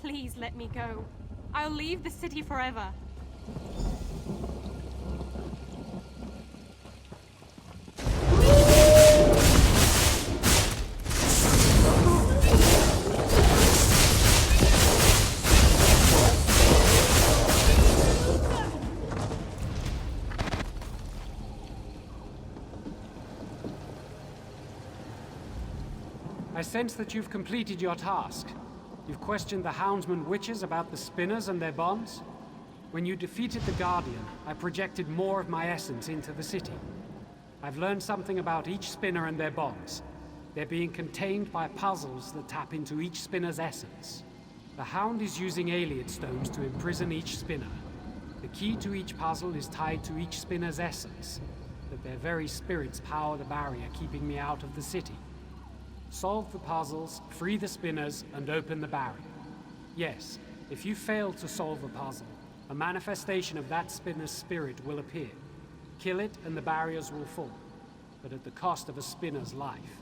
please let me go. I'll leave the city forever. I sense that you've completed your task. You've questioned the Houndsman witches about the Spinners and their bonds. When you defeated the Guardian, I projected more of my essence into the city. I've learned something about each Spinner and their bonds. They're being contained by puzzles that tap into each Spinner's essence. The Hound is using Alien Stones to imprison each Spinner. The key to each puzzle is tied to each Spinner's essence, that their very spirits power the barrier keeping me out of the city. Solve the puzzles, free the Spinners, and open the barrier. Yes, if you fail to solve a puzzle, a manifestation of that Spinner's spirit will appear. Kill it and the barriers will fall, but at the cost of a Spinner's life.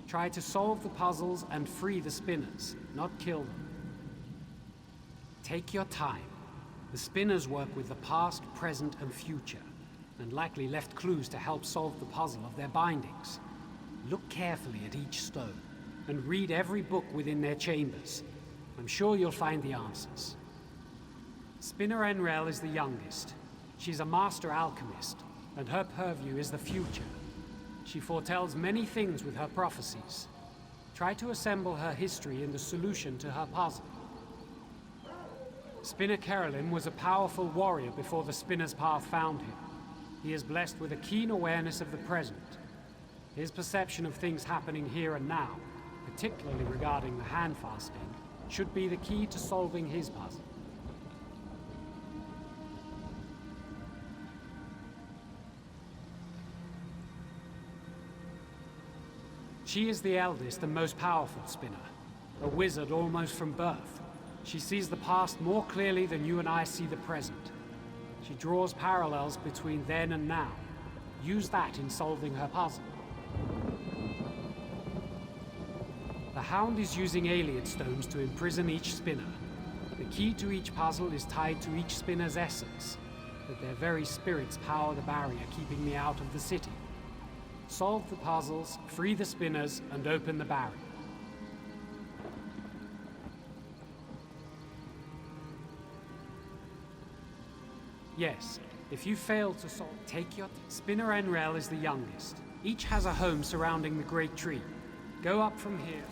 Try to solve the puzzles and free the Spinners, not kill them. Take your time. The Spinners work with the past, present, and future, and likely left clues to help solve the puzzle of their bindings. Look carefully at each stone, and read every book within their chambers. I'm sure you'll find the answers. Spinner Enrel is the youngest. She's a master alchemist, and her purview is the future. She foretells many things with her prophecies. Try to assemble her history in the solution to her puzzle. Spinner Carolyn was a powerful warrior before the Spinner's Path found him. He is blessed with a keen awareness of the present. His perception of things happening here and now, particularly regarding the hand fasting, should be the key to solving his puzzle. She is the eldest and most powerful spinner, a wizard almost from birth. She sees the past more clearly than you and I see the present. She draws parallels between then and now. Use that in solving her puzzle. The Hound is using alien stones to imprison each spinner. The key to each puzzle is tied to each spinner's essence, that their very spirits power the barrier keeping me out of the city. Solve the puzzles, free the spinners, and open the barrier. Yes, if you fail to solve, take your... Spinner Enrel is the youngest. Each has a home surrounding the Great Tree. Go up from here.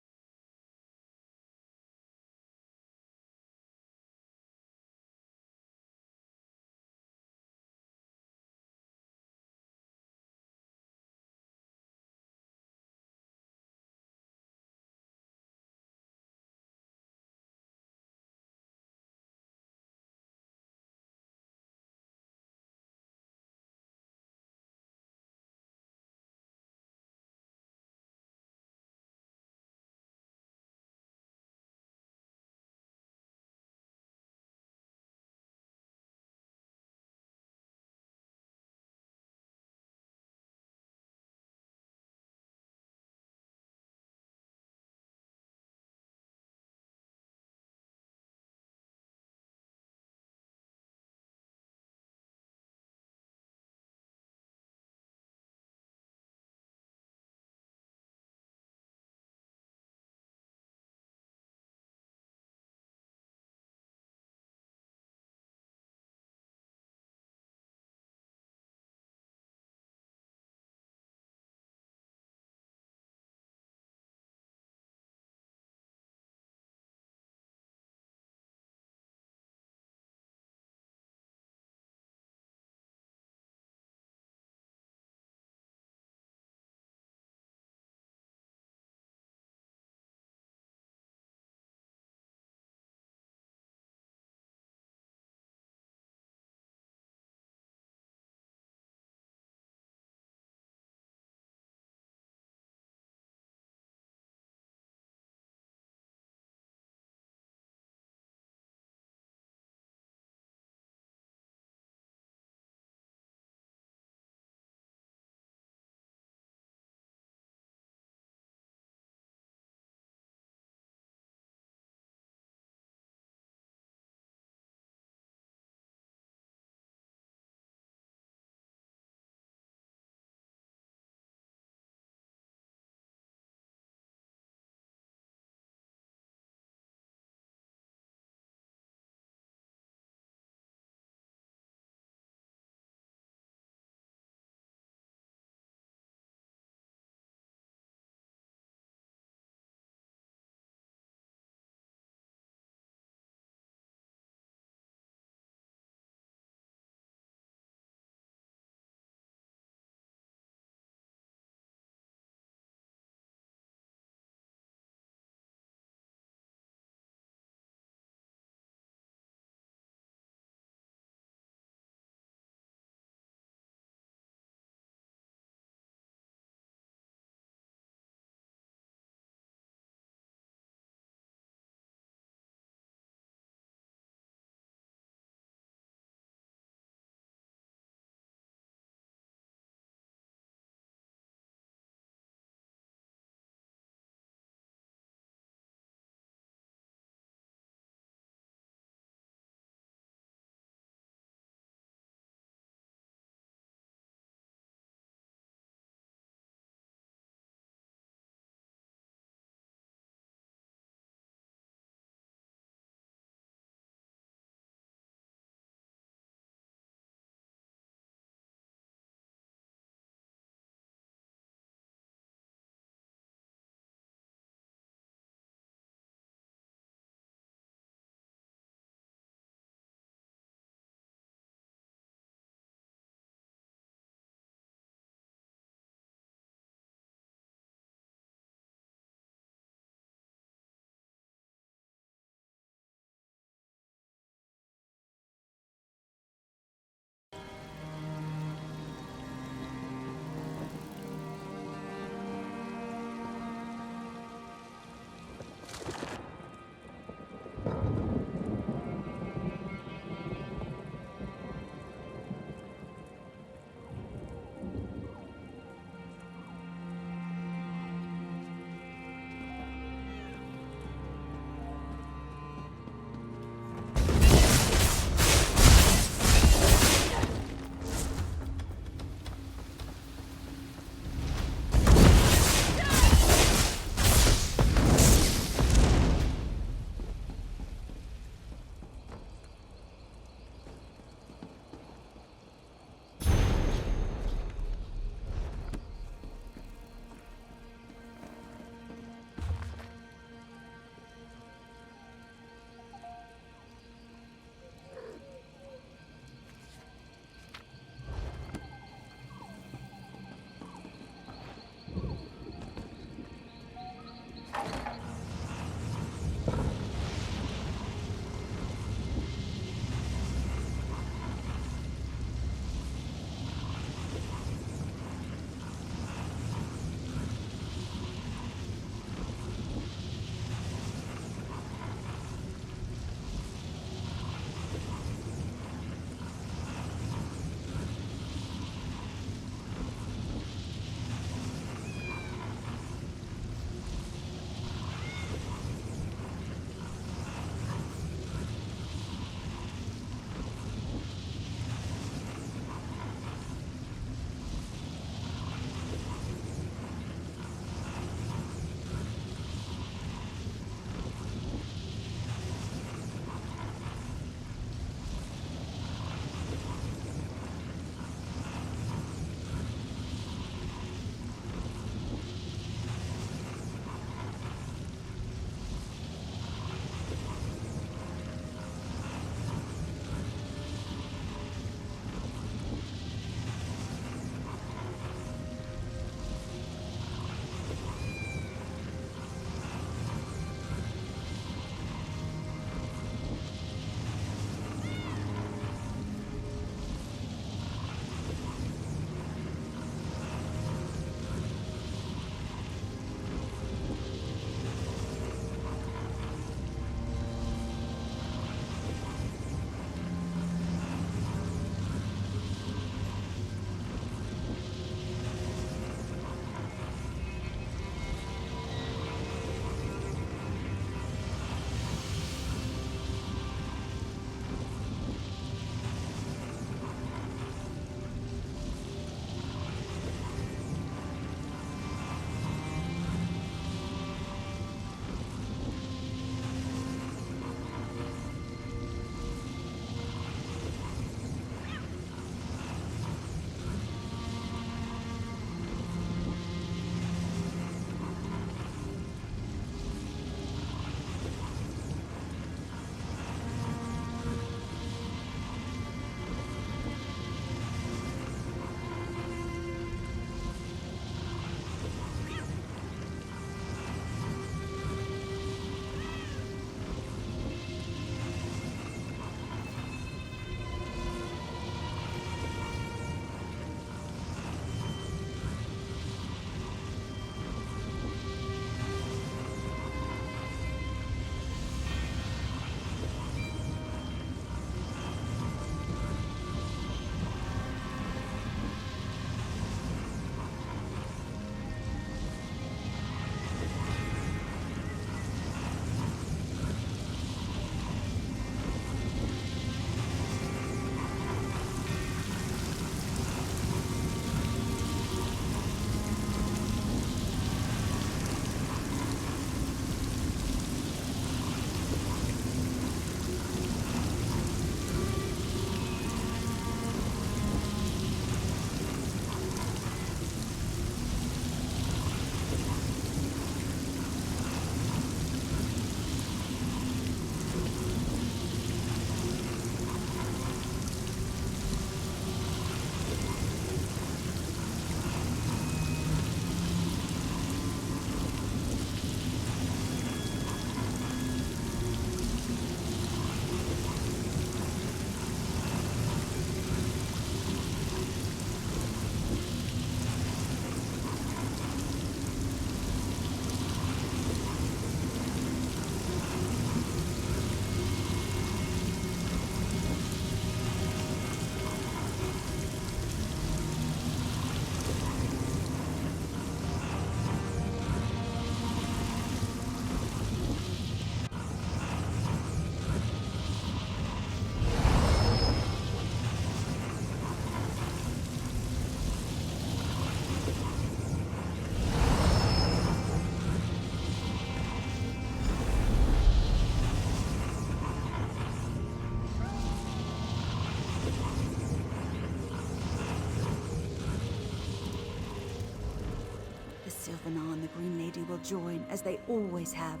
Sylvanar and the Green Lady will join, as they always have.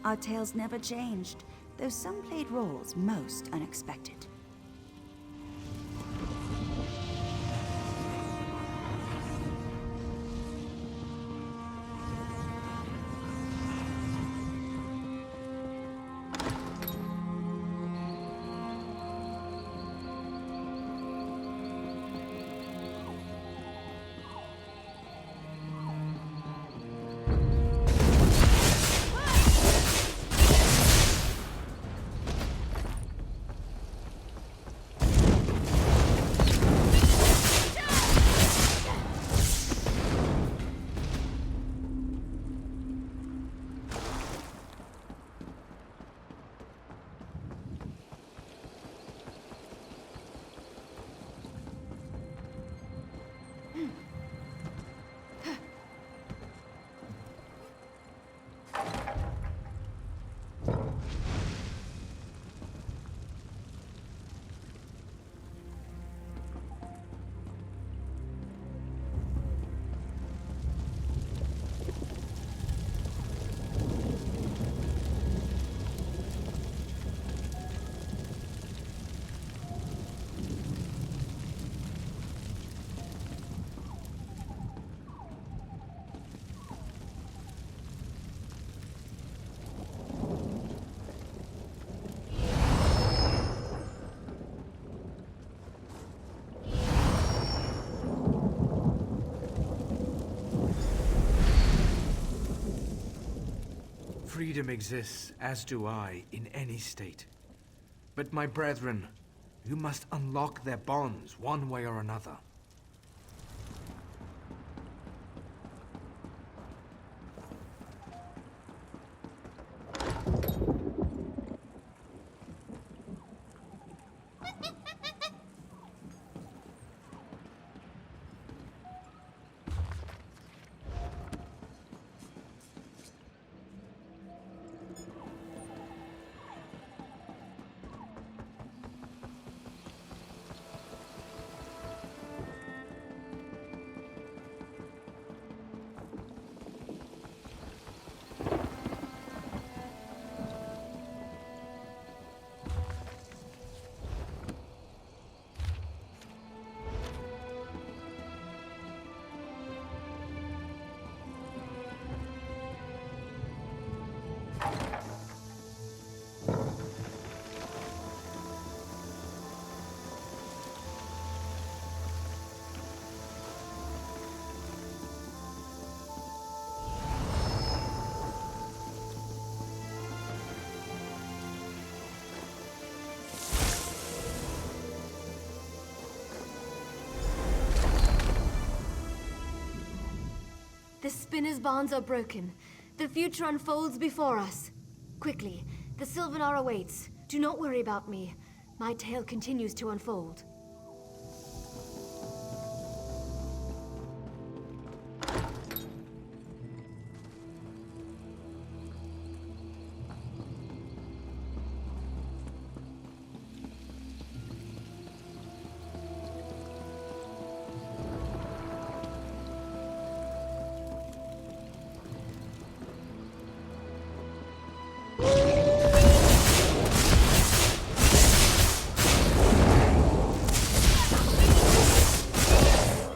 Our tales never changed, though some played roles most unexpected. Freedom exists, as do I, in any state. But my brethren, you must unlock their bonds one way or another. The spinner's bonds are broken. The future unfolds before us. Quickly, the Sylvanar awaits. Do not worry about me. My tale continues to unfold.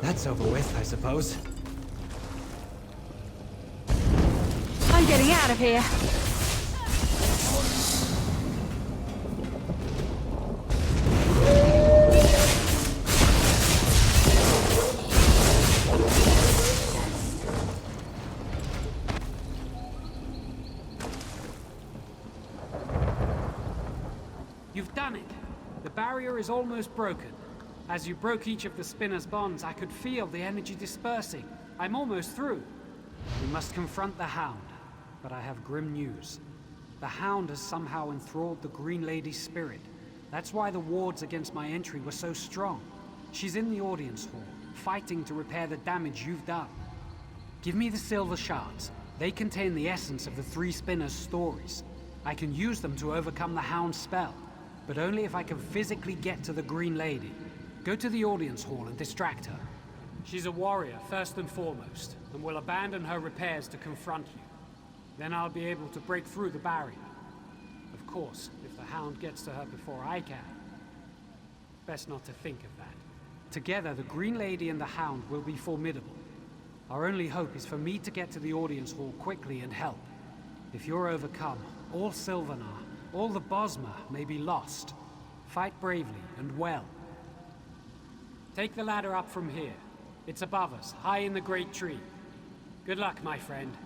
That's over with, I suppose. I'm getting out of here. You've done it. The barrier is almost broken. As you broke each of the spinner's bonds, I could feel the energy dispersing. I'm almost through. We must confront the Hound, but I have grim news. The Hound has somehow enthralled the Green Lady's spirit. That's why the wards against my entry were so strong. She's in the audience hall, fighting to repair the damage you've done. Give me the silver shards. They contain the essence of the three spinners' stories. I can use them to overcome the Hound's spell, but only if I can physically get to the Green Lady. Go to the audience hall and distract her. She's a warrior, first and foremost, and will abandon her repairs to confront you. Then I'll be able to break through the barrier. Of course, if the Hound gets to her before I can. Best not to think of that. Together, the Green Lady and the Hound will be formidable. Our only hope is for me to get to the audience hall quickly and help. If you're overcome, all Sylvanar, all the Bosmer may be lost. Fight bravely and well. Take the ladder up from here. It's above us, high in the great tree. Good luck, my friend.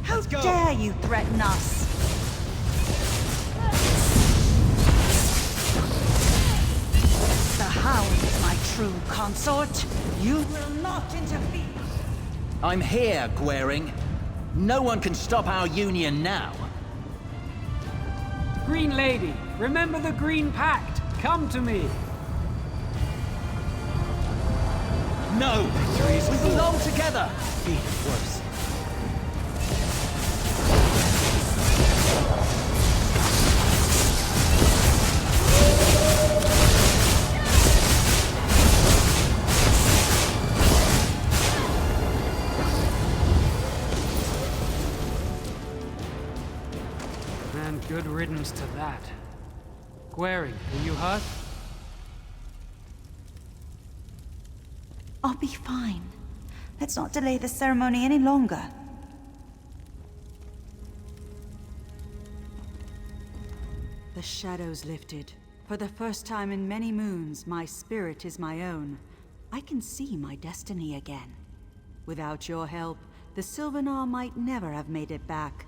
How dare you threaten us? The Hound is my true consort. You will not interfere. I'm here, Gwaring. No one can stop our union now. Green Lady, remember the Green Pact. Come to me. No! We belong together! Be worse. And good riddance to that. Gwaring, are you hurt? I'll be fine. Let's not delay the ceremony any longer. The shadows lifted. For the first time in many moons, my spirit is my own. I can see my destiny again. Without your help, the Sylvanar might never have made it back.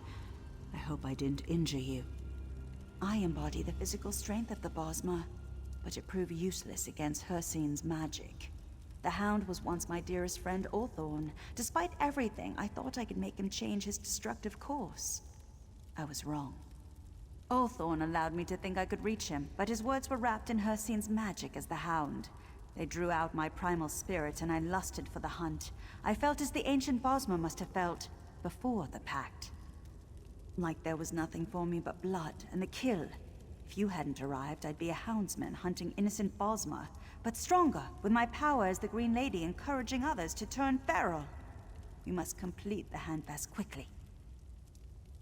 I hope I didn't injure you. I embody the physical strength of the Bosmer, but it proved useless against Hircine's magic. The Hound was once my dearest friend Orthorn. Despite everything, I thought I could make him change his destructive course. I was wrong. Orthorn allowed me to think I could reach him, but his words were wrapped in Hircine's magic as the Hound. They drew out my primal spirit, and I lusted for the hunt. I felt as the ancient Bosmer must have felt before the Pact. Like there was nothing for me but blood and the kill. If you hadn't arrived, I'd be a houndsman hunting innocent Bosmer, but stronger, with my power as the Green Lady encouraging others to turn feral. We must complete the handvest quickly.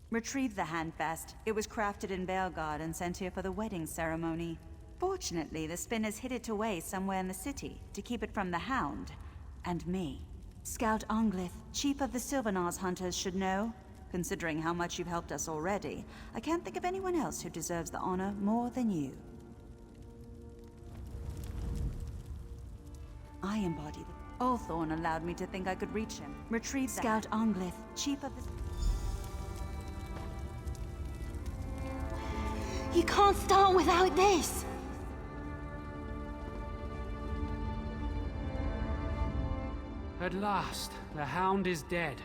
Retrieve the handvest. It was crafted in Belgard and sent here for the wedding ceremony. Fortunately, the spinners hid it away somewhere in the city to keep it from the Hound and me. Scout Anglith, chief of the Sylvanar's hunters, should know. Considering how much you've helped us already, I can't think of anyone else who deserves the honor more than you. I embody the... Orthorn allowed me to think I could reach him. Retrieve Scout Anglith, chief of the... You can't start without this! At last, the Hound is dead.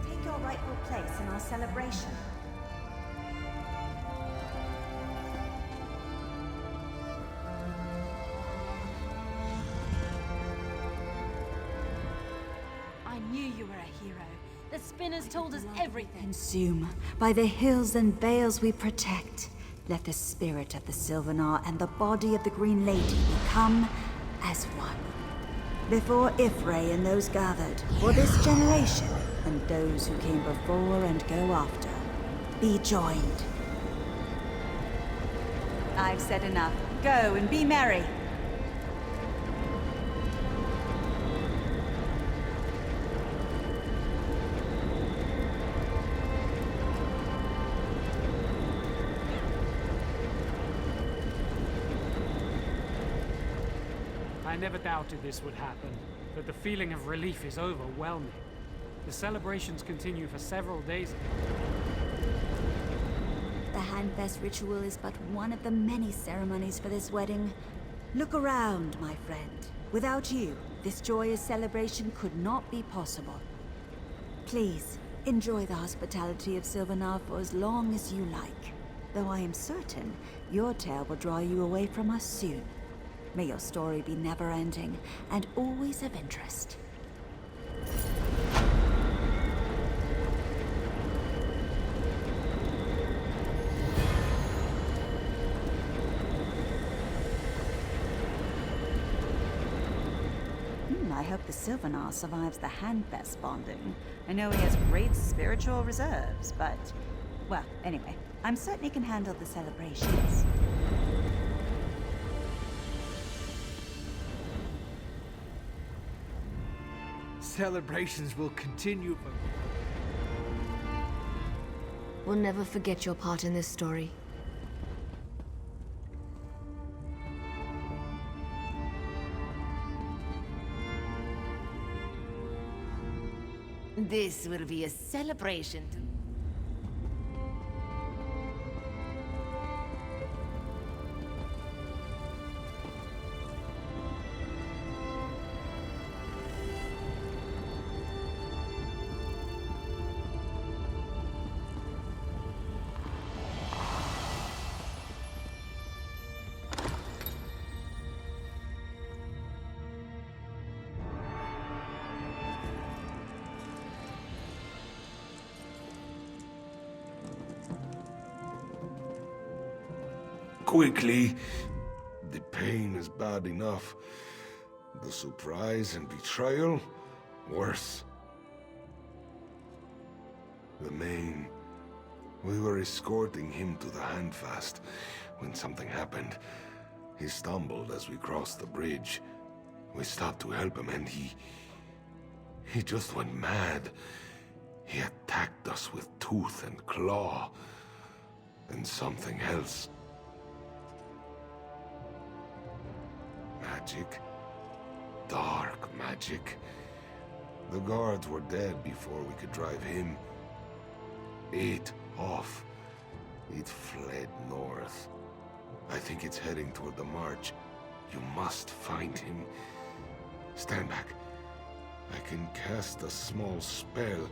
Take your rightful place in our celebration. I knew you were a hero. The spinners told us everything. Consume by the hills and vales we protect. Let the spirit of the Sylvanar and the body of the Green Lady become as one. Before Ifray and those gathered, for this generation, and those who came before and go after, be joined. I've said enough. Go and be merry. I never doubted this would happen, but the feeling of relief is overwhelming. The celebrations continue for several days. The Handfest ritual is but one of the many ceremonies for this wedding. Look around, my friend. Without you, this joyous celebration could not be possible. Please, enjoy the hospitality of Sylvanar for as long as you like. Though I am certain your tale will draw you away from us soon. May your story be never-ending and always of interest. I hope the Sylvanar survives the Handfest bonding. I know he has great spiritual reserves, but... well, anyway, I'm certain he can handle the celebrations. Celebrations will continue for... We'll never forget your part in this story. This will be a celebration to... Quickly. The pain is bad enough. The surprise and betrayal, worse. The Main. We were escorting him to the Handfast when something happened. He stumbled as we crossed the bridge. We stopped to help him and he just went mad. He attacked us with tooth and claw. And something else. Magic. Dark magic. The guards were dead before we could drive him. It off. It fled north. I think it's heading toward the march. You must find him. Stand back. I can cast a small spell.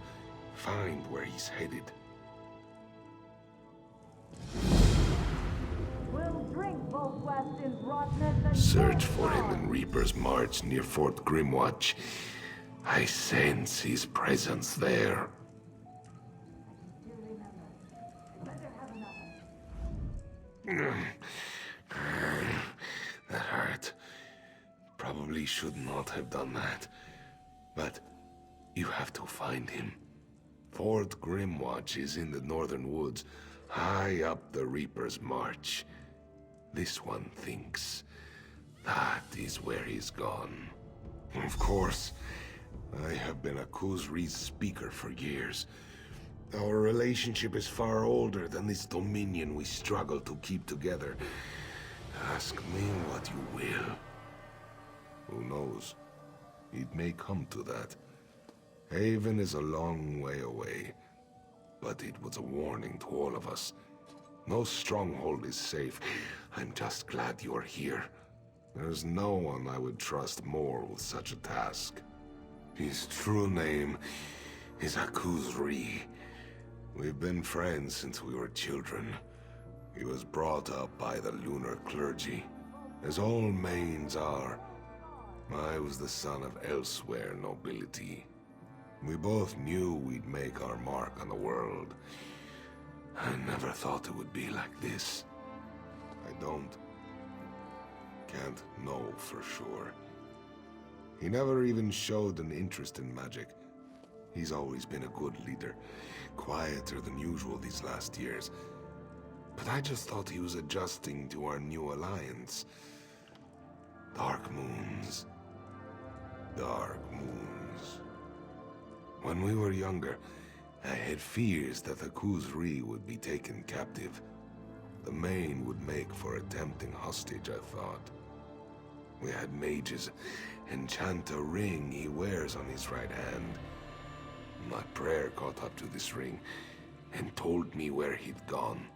Find where he's headed. Search for him in Reaper's March near Fort Grimwatch. I sense his presence there. That hurt. Probably should not have done that. But you have to find him. Fort Grimwatch is in the northern woods, high up the Reaper's March. This one thinks that is where he's gone. Of course, I have been a Khuzri's speaker for years. Our relationship is far older than this dominion we struggle to keep together. Ask me what you will. Who knows? It may come to that. Haven is a long way away, but it was a warning to all of us. No stronghold is safe. I'm just glad you're here. There's no one I would trust more with such a task. His true name is Khuzri. We've been friends since we were children. He was brought up by the lunar clergy, as all Mains are. I was the son of elsewhere nobility. We both knew we'd make our mark on the world. I never thought it would be like this. I can't know for sure. He never even showed an interest in magic. He's always been a good leader, quieter than usual these last years. But I just thought he was adjusting to our new alliance. Dark moons. Dark moons. When we were younger, I had fears that the Khuzri would be taken captive. The Main would make for a tempting hostage, I thought. We had mages enchant a ring he wears on his right hand. My prayer caught up to this ring and told me where he'd gone.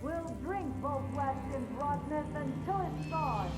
We'll drink both Weston's rottenness until it's gone.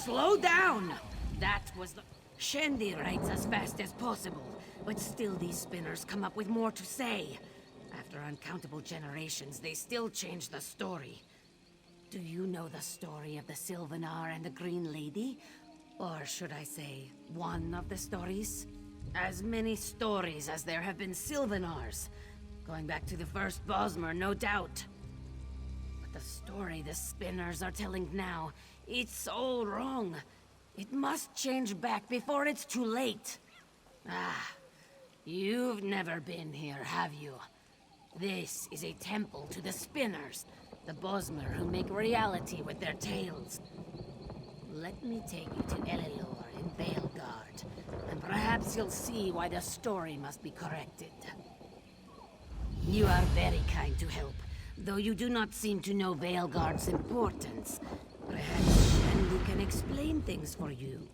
Slow down! That was the... Shendi writes as fast as possible, but still these spinners come up with more to say. After uncountable generations, they still change the story. Do you know the story of the Sylvanar and the Green Lady? Or should I say, one of the stories? As many stories as there have been Sylvanars. Going back to the first Bosmer, no doubt. But the story the spinners are telling now, it's all wrong. It must change back before it's too late. Ah, you've never been here, have you? This is a temple to the spinners, the Bosmer who make reality with their tales. Let me take you to Elilor in Veilguard, and perhaps you'll see why the story must be corrected. You are very kind to help, though you do not seem to know Veilguard's importance. Perhaps Shendi can explain things for you.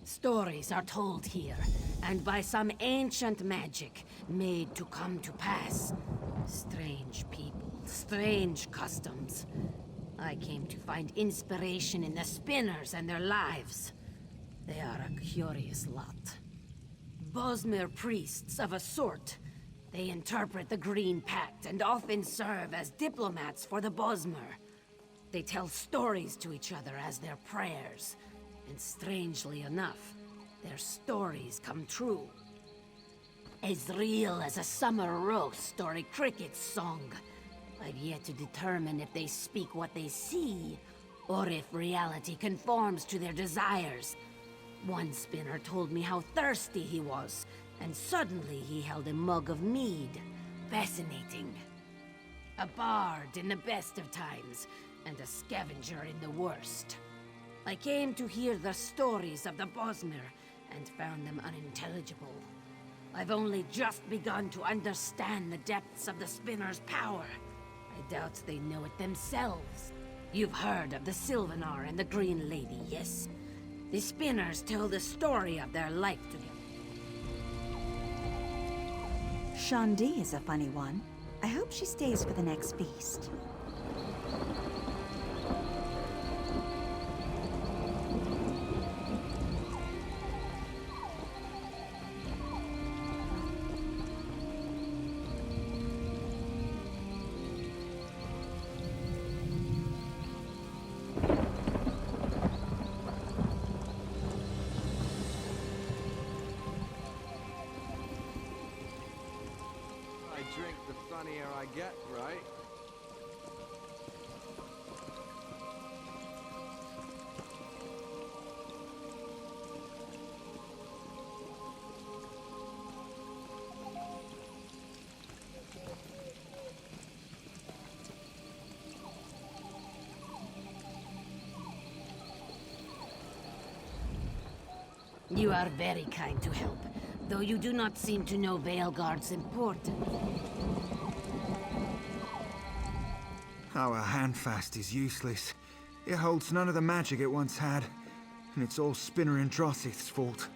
Stories are told here, and by some ancient magic made to come to pass. Strange people, strange customs. I came to find inspiration in the spinners and their lives. They are a curious lot. Bosmer priests of a sort. They interpret the Green Pact and often serve as diplomats for the Bosmer. They tell stories to each other as their prayers. And strangely enough, their stories come true. As real as a summer roast or a cricket's song. I've yet to determine if they speak what they see, or if reality conforms to their desires. One spinner told me how thirsty he was, and suddenly he held a mug of mead. Fascinating. A bard in the best of times, and a scavenger in the worst. I came to hear the stories of the Bosmer, and found them unintelligible. I've only just begun to understand the depths of the spinner's power. I doubt they know it themselves. You've heard of the Sylvanar and the Green Lady, yes? The spinners tell the story of their life together. Shandi is a funny one. I hope she stays for the next feast. I get, right? You are very kind to help, though you do not seem to know Veilguard's importance. Our handfast is useless. It holds none of the magic it once had, and it's all Spinner and Drossith's fault.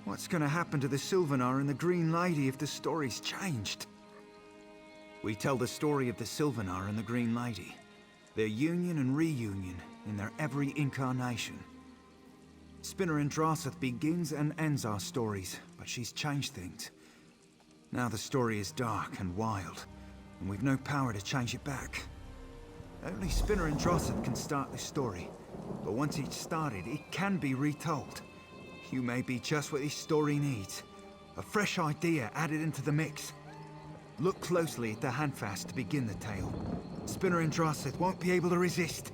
What's gonna happen to the Sylvanar and the Green Lady if the story's changed? We tell the story of the Sylvanar and the Green Lady, their union and reunion in their every incarnation. Spinner and Drossith begins and ends our stories, but she's changed things. Now the story is dark and wild, and we've no power to change it back. Only Spinner and Drossith can start the story, but once it's started, it can be retold. You may be just what this story needs. A fresh idea added into the mix. Look closely at the handfast to begin the tale. Spinner and Drossith won't be able to resist.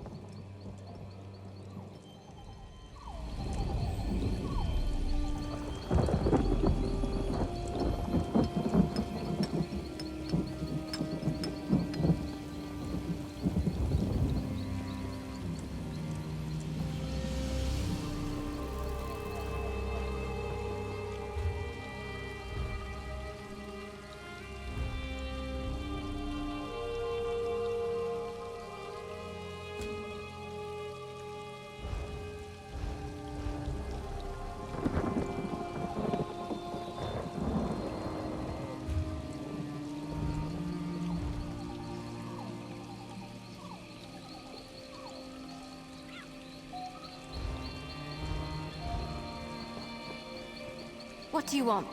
What do you want?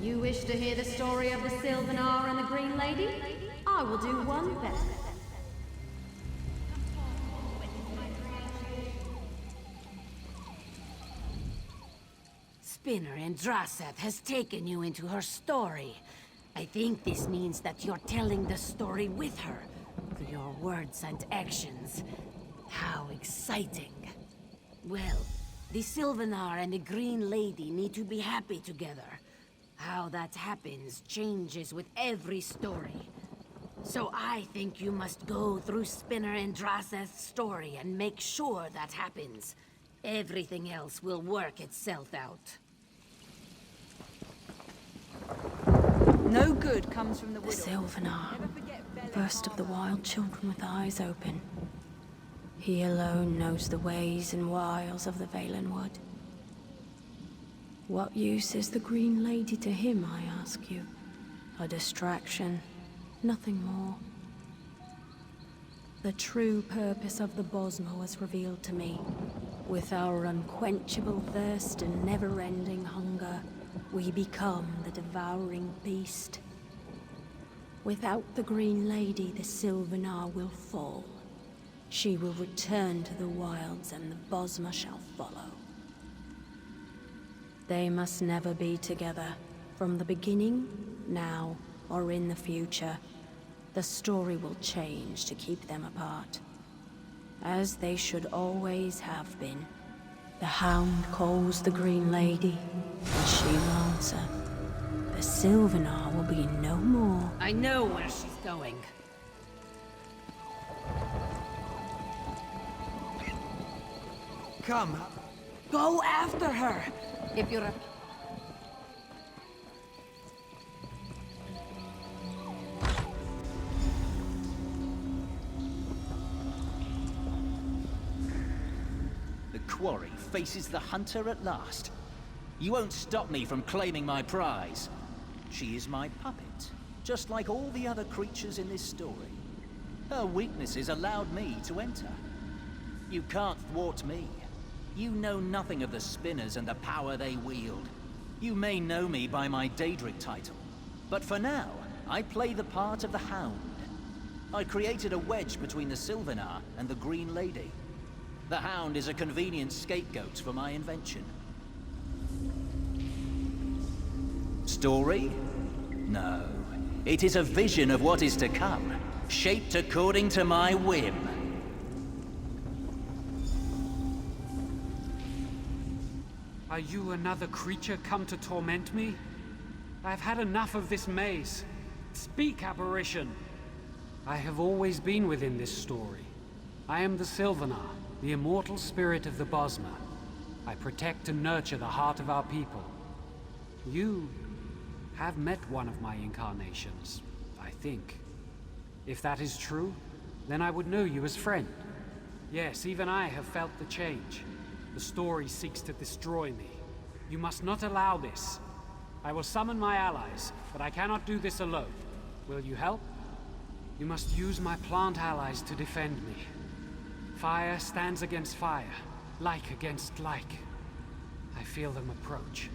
You wish to hear the story of the Sylvanar and the Green Lady? I will do one better. Spinner Andraseth has taken you into her story. I think this means that you're telling the story with her, through your words and actions. How exciting. Well, the Sylvanar and the Green Lady need to be happy together. How that happens changes with every story. So I think you must go through Spinner Andraseth's story and make sure that happens. Everything else will work itself out. No good comes from the The widow. Sylvanar, first of the wild children with eyes open. He alone knows the ways and wiles of the Valenwood. What use is the Green Lady to him, I ask you? A distraction, nothing more. The true purpose of the Bosma was revealed to me. With our unquenchable thirst and never-ending hunger, we become the devouring beast. Without the Green Lady, the Sylvanar will fall. She will return to the wilds and the Bosma shall follow. They must never be together. From the beginning, now, or in the future, the story will change to keep them apart. As they should always have been. The Hound calls the Green Lady, and she will answer. The Sylvanar will be no more. I know where she's going. Come! Go after her! If you're a... The quarry faces the hunter at last. You won't stop me from claiming my prize. She is my puppet, just like all the other creatures in this story. Her weaknesses allowed me to enter. You can't thwart me. You know nothing of the spinners and the power they wield. You may know me by my Daedric title, but for now, I play the part of the Hound. I created a wedge between the Sylvanar and the Green Lady. The Hound is a convenient scapegoat for my invention. Story? No. It is a vision of what is to come, shaped according to my whim. Are you another creature come to torment me? I've had enough of this maze. Speak, apparition! I have always been within this story. I am the Sylvanar, the immortal spirit of the Bosma. I protect and nurture the heart of our people. You have met one of my incarnations, I think. If that is true, then I would know you as friend. Yes, even I have felt the change. The story seeks to destroy me. You must not allow this. I will summon my allies, but I cannot do this alone. Will you help? You must use my plant allies to defend me. Fire stands against fire, like against like. I feel them approach.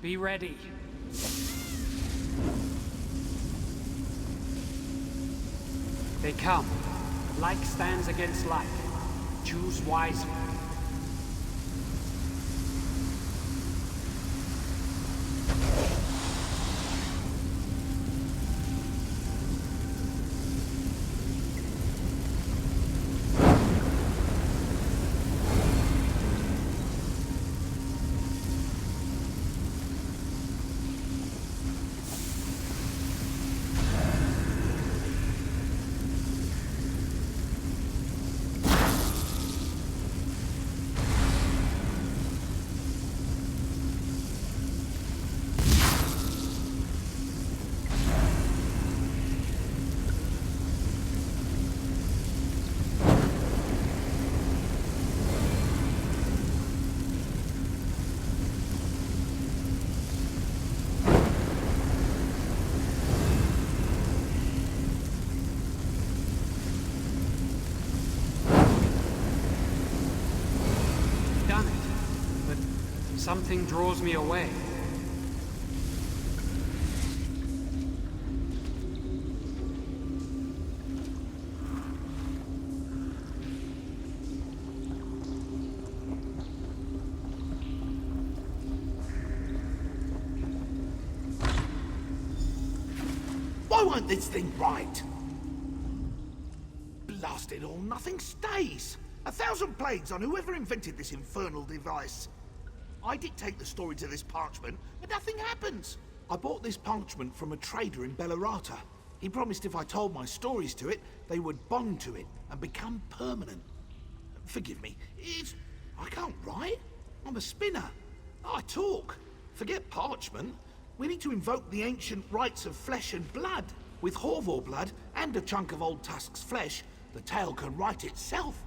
Be ready. They come. Like stands against like. Choose wisely. Something draws me away. Why won't this thing right? Blast it all, nothing stays. 1,000 plagues on whoever invented this infernal device. I dictate the story to this parchment, but nothing happens. I bought this parchment from a trader in Bellerata. He promised if I told my stories to it, they would bond to it and become permanent. Forgive me, I can't write. I'm a spinner. I talk. Forget parchment. We need to invoke the ancient rites of flesh and blood. With Horvor blood and a chunk of Old Tusk's flesh, the tale can write itself.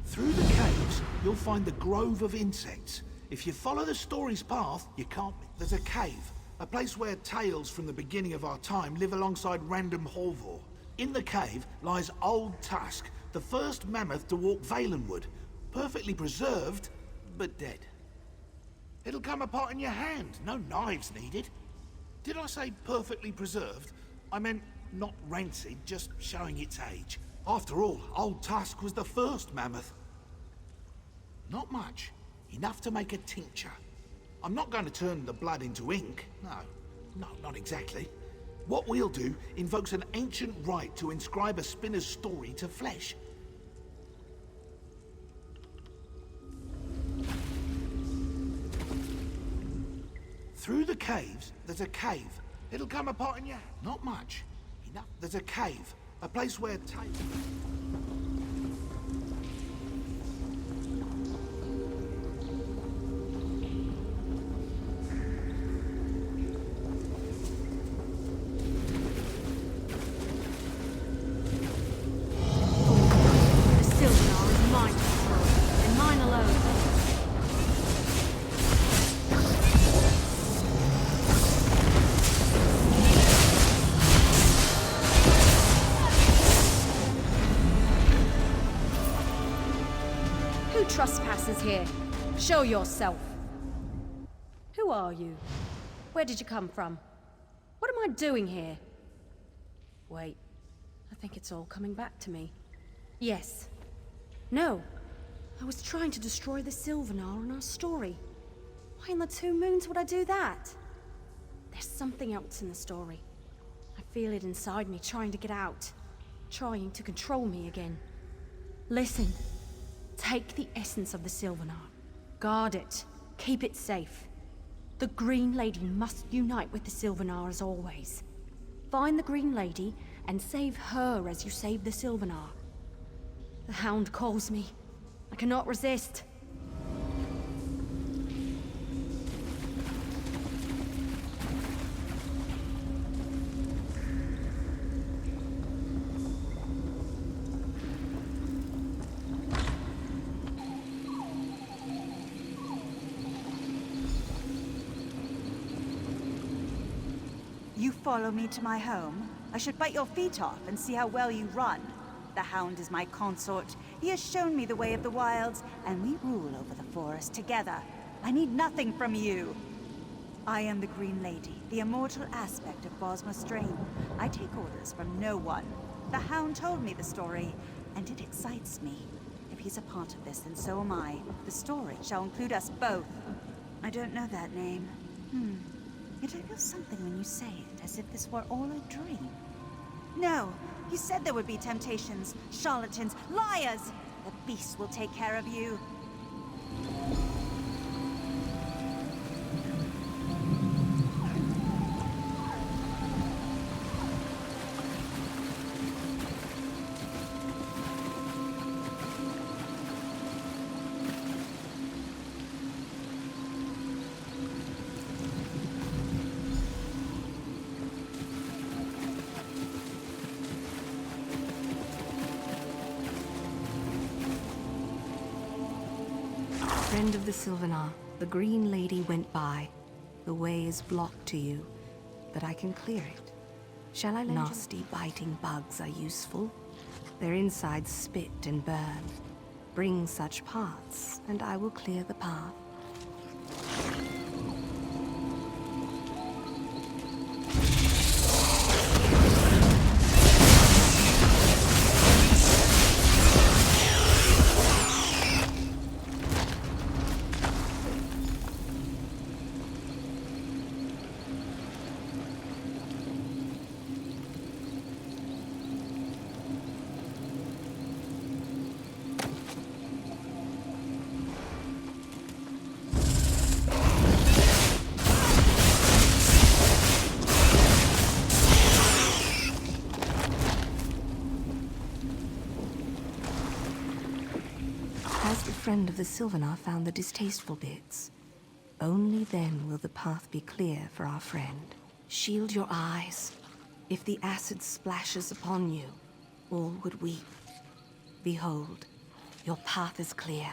Through the caves, you'll find the grove of insects. If you follow the story's path, you can't... There's a cave, a place where tales from the beginning of our time live alongside random Horvor. In the cave lies Old Tusk, the first mammoth to walk Valenwood. Perfectly preserved, but dead. It'll come apart in your hand, no knives needed. Did I say perfectly preserved? I meant not rancid, just showing its age. After all, Old Tusk was the first mammoth. Not much. Enough to make a tincture. I'm not going to turn the blood into ink. No, not exactly. What we'll do invokes an ancient rite to inscribe a spinner's story to flesh. Through the caves, there's a cave. It'll come apart in your... Not much. Enough. There's a cave. A place where... Trespassers here. Show yourself. Who are you? Where did you come from? What am I doing here? Wait, I think it's all coming back to me. Yes. No. I was trying to destroy the Sylvanar in our story. Why in the two moons would I do that? There's something else in the story. I feel it inside me trying to get out. Trying to control me again. Listen. Take the essence of the Sylvanar. Guard it. Keep it safe. The Green Lady must unite with the Sylvanar as always. Find the Green Lady and save her as you save the Sylvanar. The Hound calls me. I cannot resist. You follow me to my home? I should bite your feet off and see how well you run. The Hound is my consort. He has shown me the way of the wilds, and we rule over the forest together. I need nothing from you. I am the Green Lady, the immortal aspect of Bosma Strain. I take orders from no one. The Hound told me the story, and it excites me. If he's a part of this, then so am I. The story shall include us both. I don't know that name. Yet I feel something when you say it, as if this were all a dream. No, you said there would be temptations, charlatans, liars! The beast will take care of you. Friend of the Sylvanar, the Green Lady went by. The way is blocked to you, but I can clear it. Shall I lend you? Nasty biting bugs are useful. Their insides spit and burn. Bring such parts, and I will clear the path. Friend of the Sylvanar found the distasteful bits. Only then will the path be clear for our friend. Shield your eyes. If the acid splashes upon you, all would weep. Behold, your path is clear.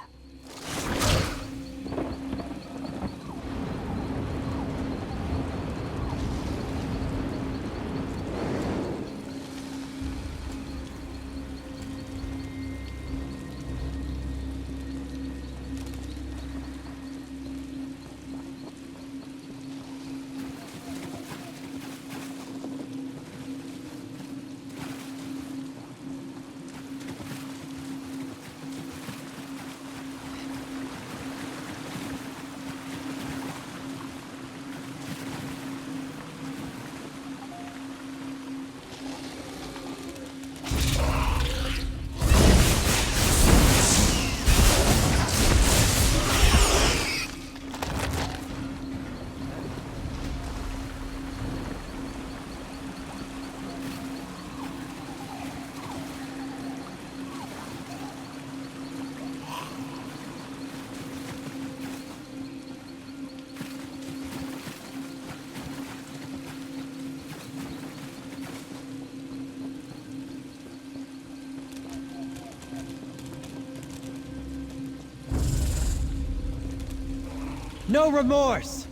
No remorse!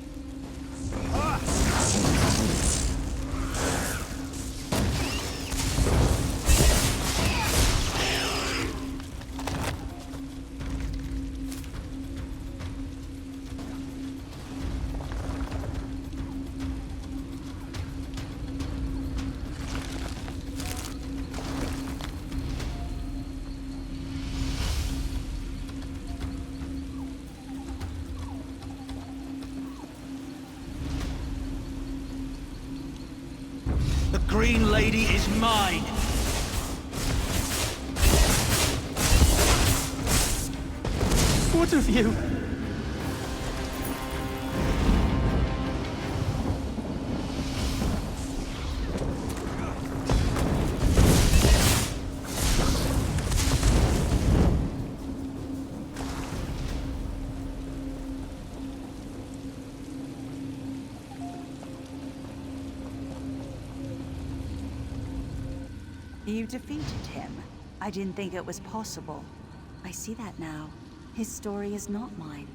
The Green Lady is mine! What of you? You defeated him. I didn't think it was possible. I see that now. His story is not mine.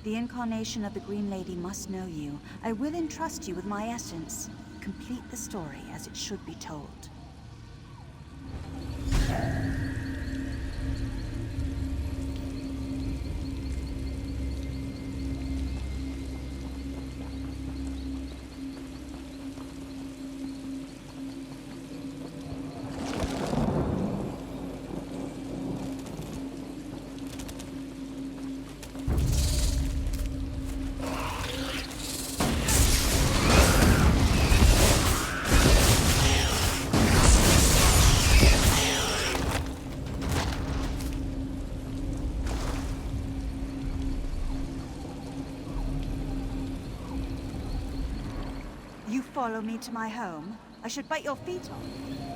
The incarnation of the Green Lady must know you. I will entrust you with my essence. complete the story as it should be told. You follow me to my home? I should bite your feet off.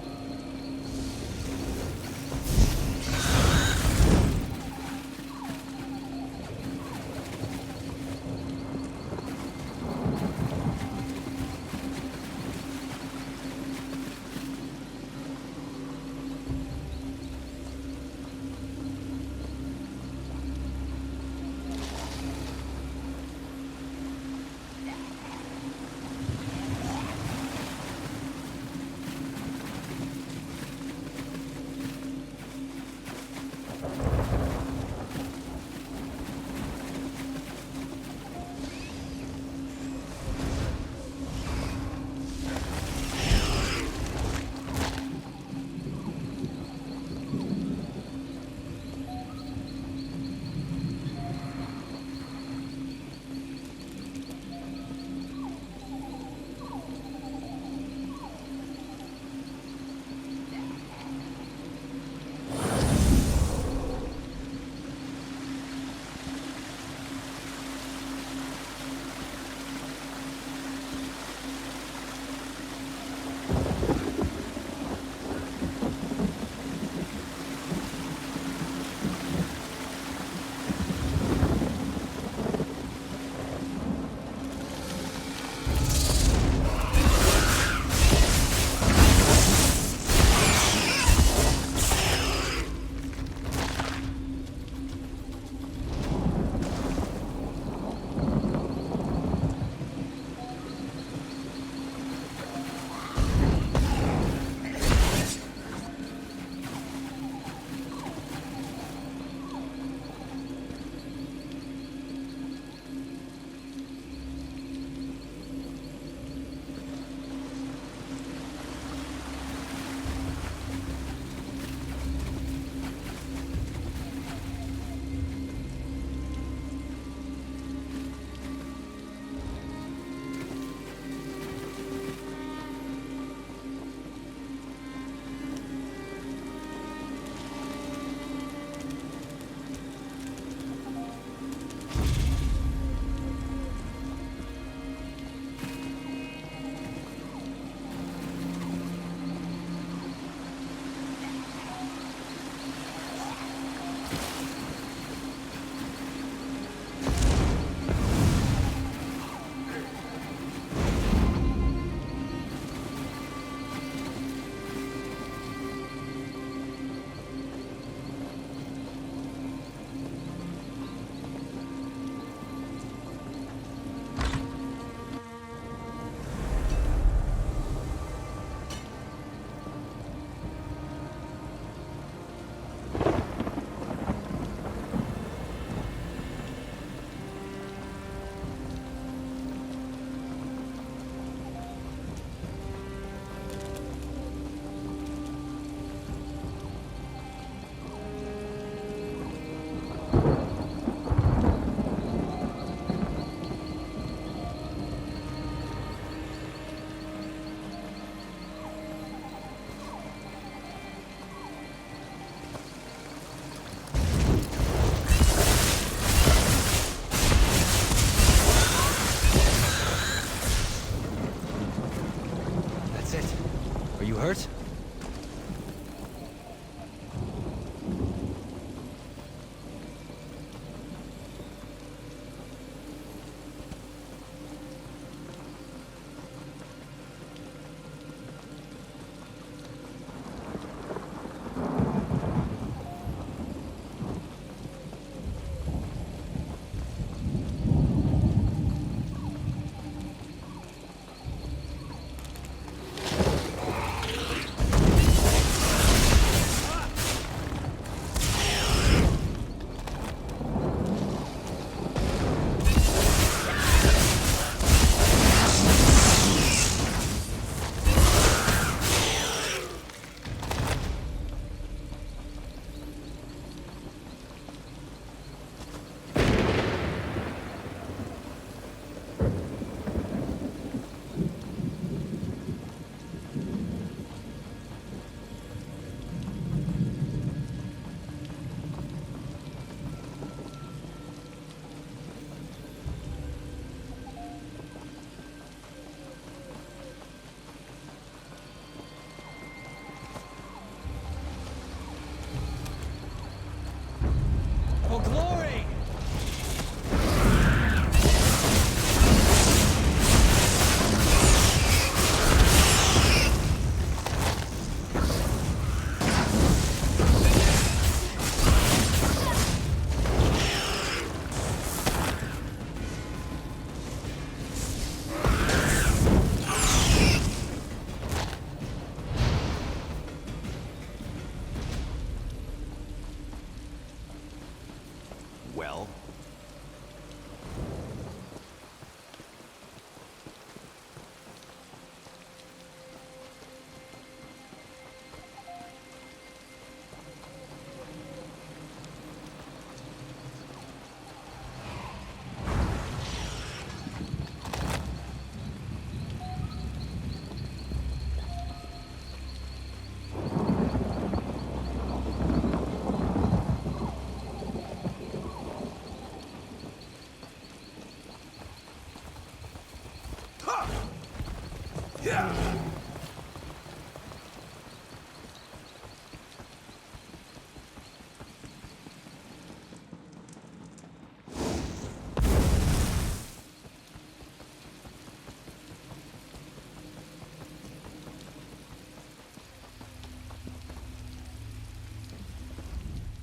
hurt?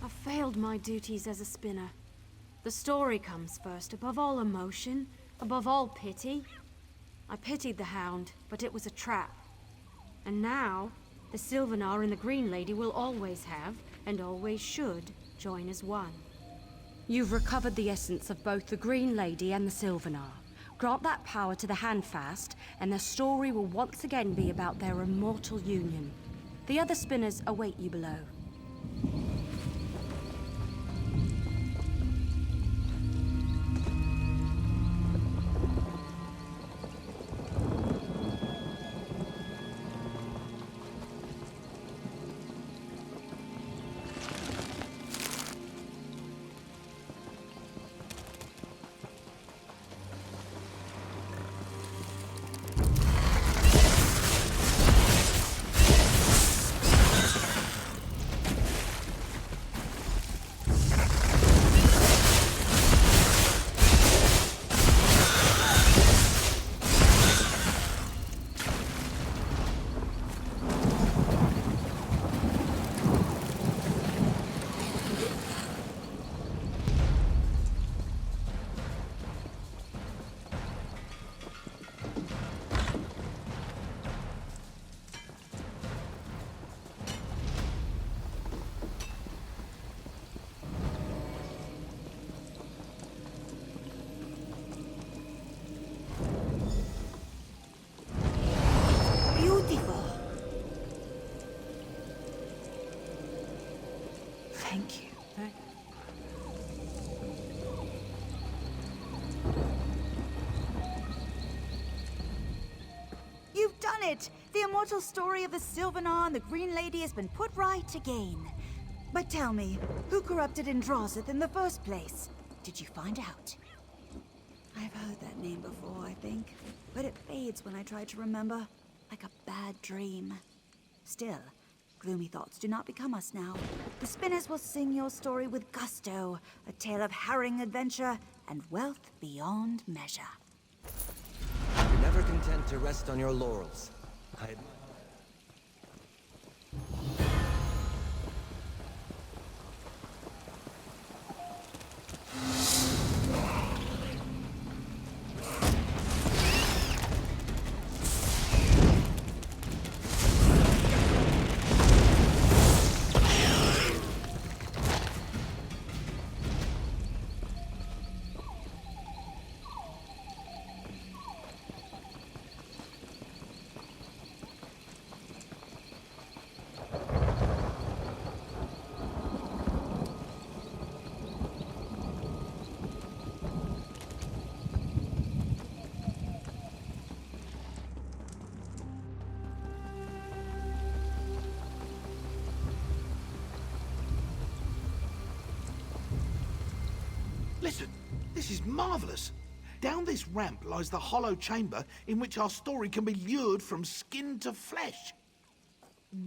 I've failed my duties as a spinner. The story comes first, above all emotion, above all pity. I pitied the Hound, but it was a trap. And now, the Sylvanar and the Green Lady will always have, and always should, join as one. You've recovered the essence of both the Green Lady and the Sylvanar. Grant that power to the Handfast, and the story will once again be about their immortal union. The other spinners await you below. Thank you. You've done it! The immortal story of the Sylvanar and the Green Lady has been put right again. But tell me, who corrupted Androsith in the first place? Did you find out? I've heard that name before, I think. But it fades when I try to remember. Like a bad dream. Still, gloomy thoughts do not become us now. The spinners will sing your story with gusto. A tale of harrowing adventure and wealth beyond measure. You're never content to rest on your laurels. Listen, this is marvelous. Down this ramp lies the hollow chamber in which our story can be lured from skin to flesh.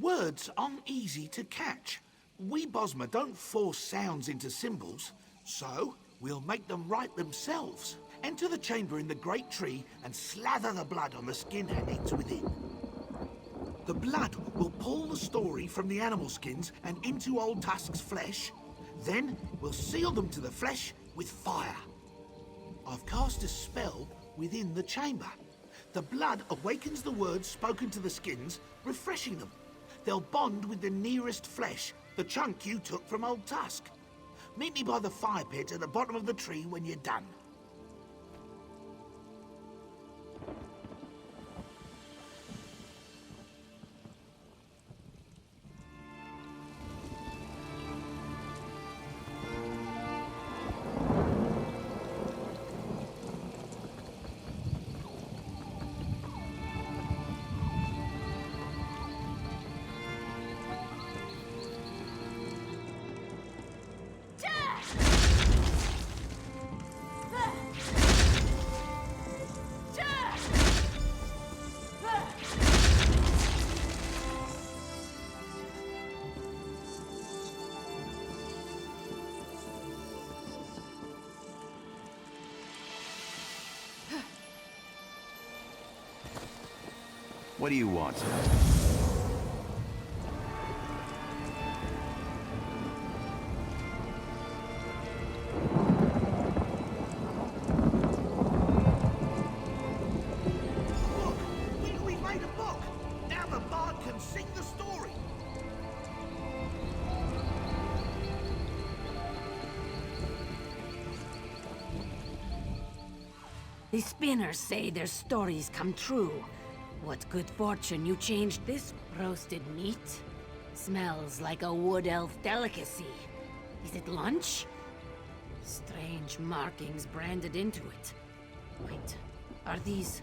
Words aren't easy to catch. We Bosmer don't force sounds into symbols, so we'll make them write themselves. Enter the chamber in the great tree and slather the blood on the skin hangings within. The blood will pull the story from the animal skins and into Old Tusk's flesh. Then we'll seal them to the flesh with fire. I've cast a spell within the chamber. The blood awakens the words spoken to the skins, refreshing them. They'll bond with the nearest flesh, the chunk you took from Old Tusk. Meet me by the fire pit at the bottom of the tree when you're done. What do you want? We made a book! Now the bard can sing the story! The spinners say their stories come true. What good fortune you changed this roasted meat? Smells like a wood elf delicacy. Is it lunch? Strange markings branded into it. Wait, are these...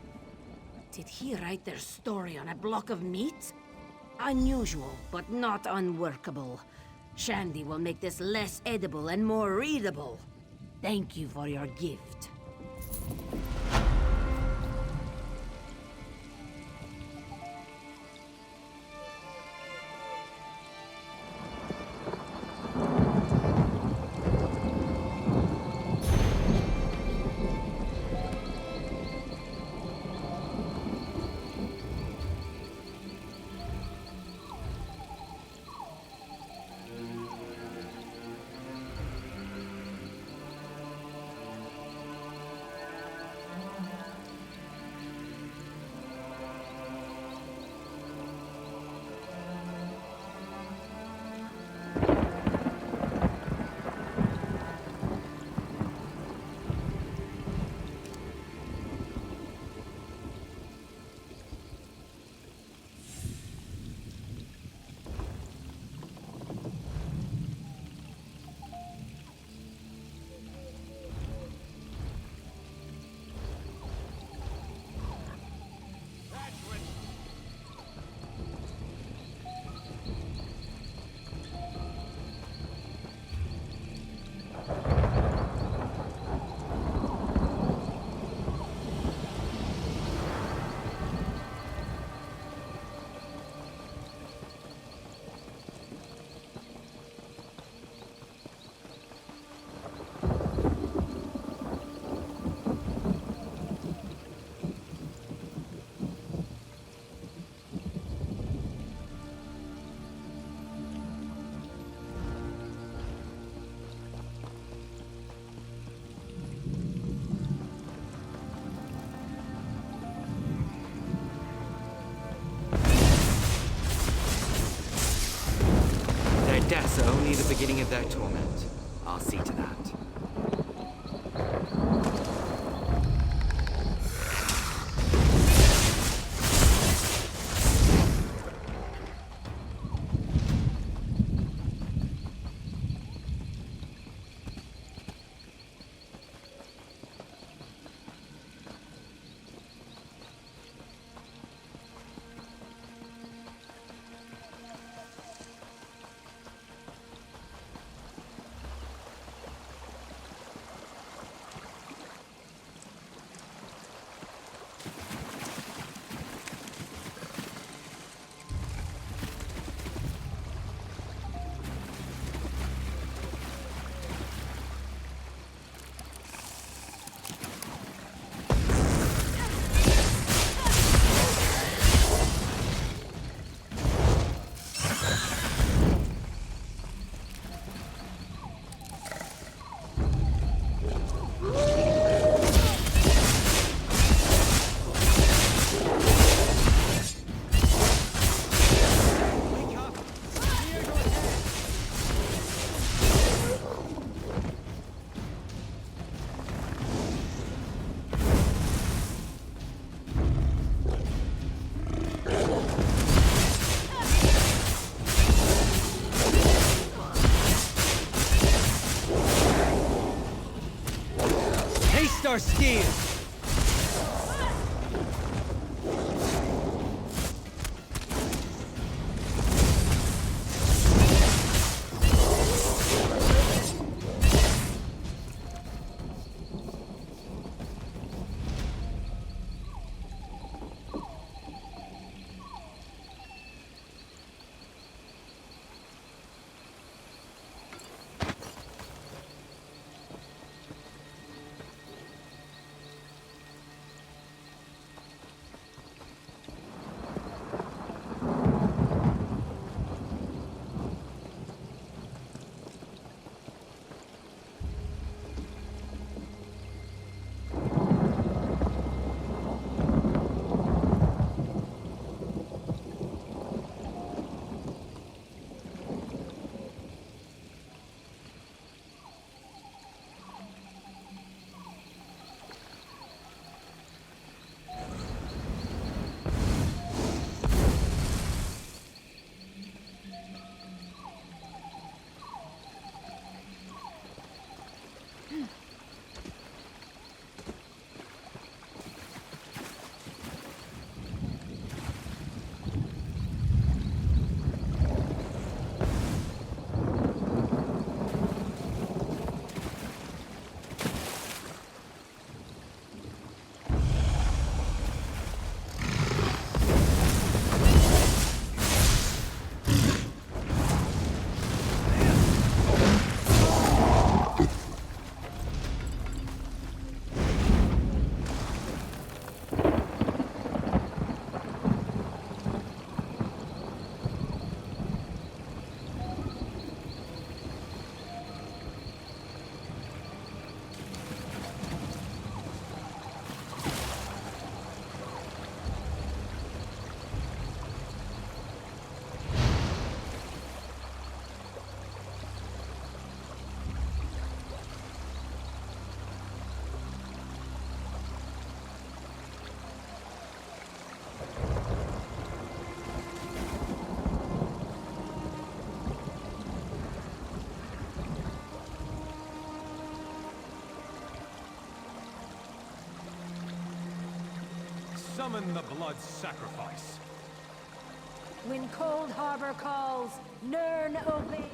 Did he write their story on a block of meat? Unusual, but not unworkable. Shandy will make this less edible and more readable. Thank you for your gift. Death's only the beginning of their torment. I'll see to that. Our steel! Summon the blood sacrifice. When Cold Harbor calls, Nern obey.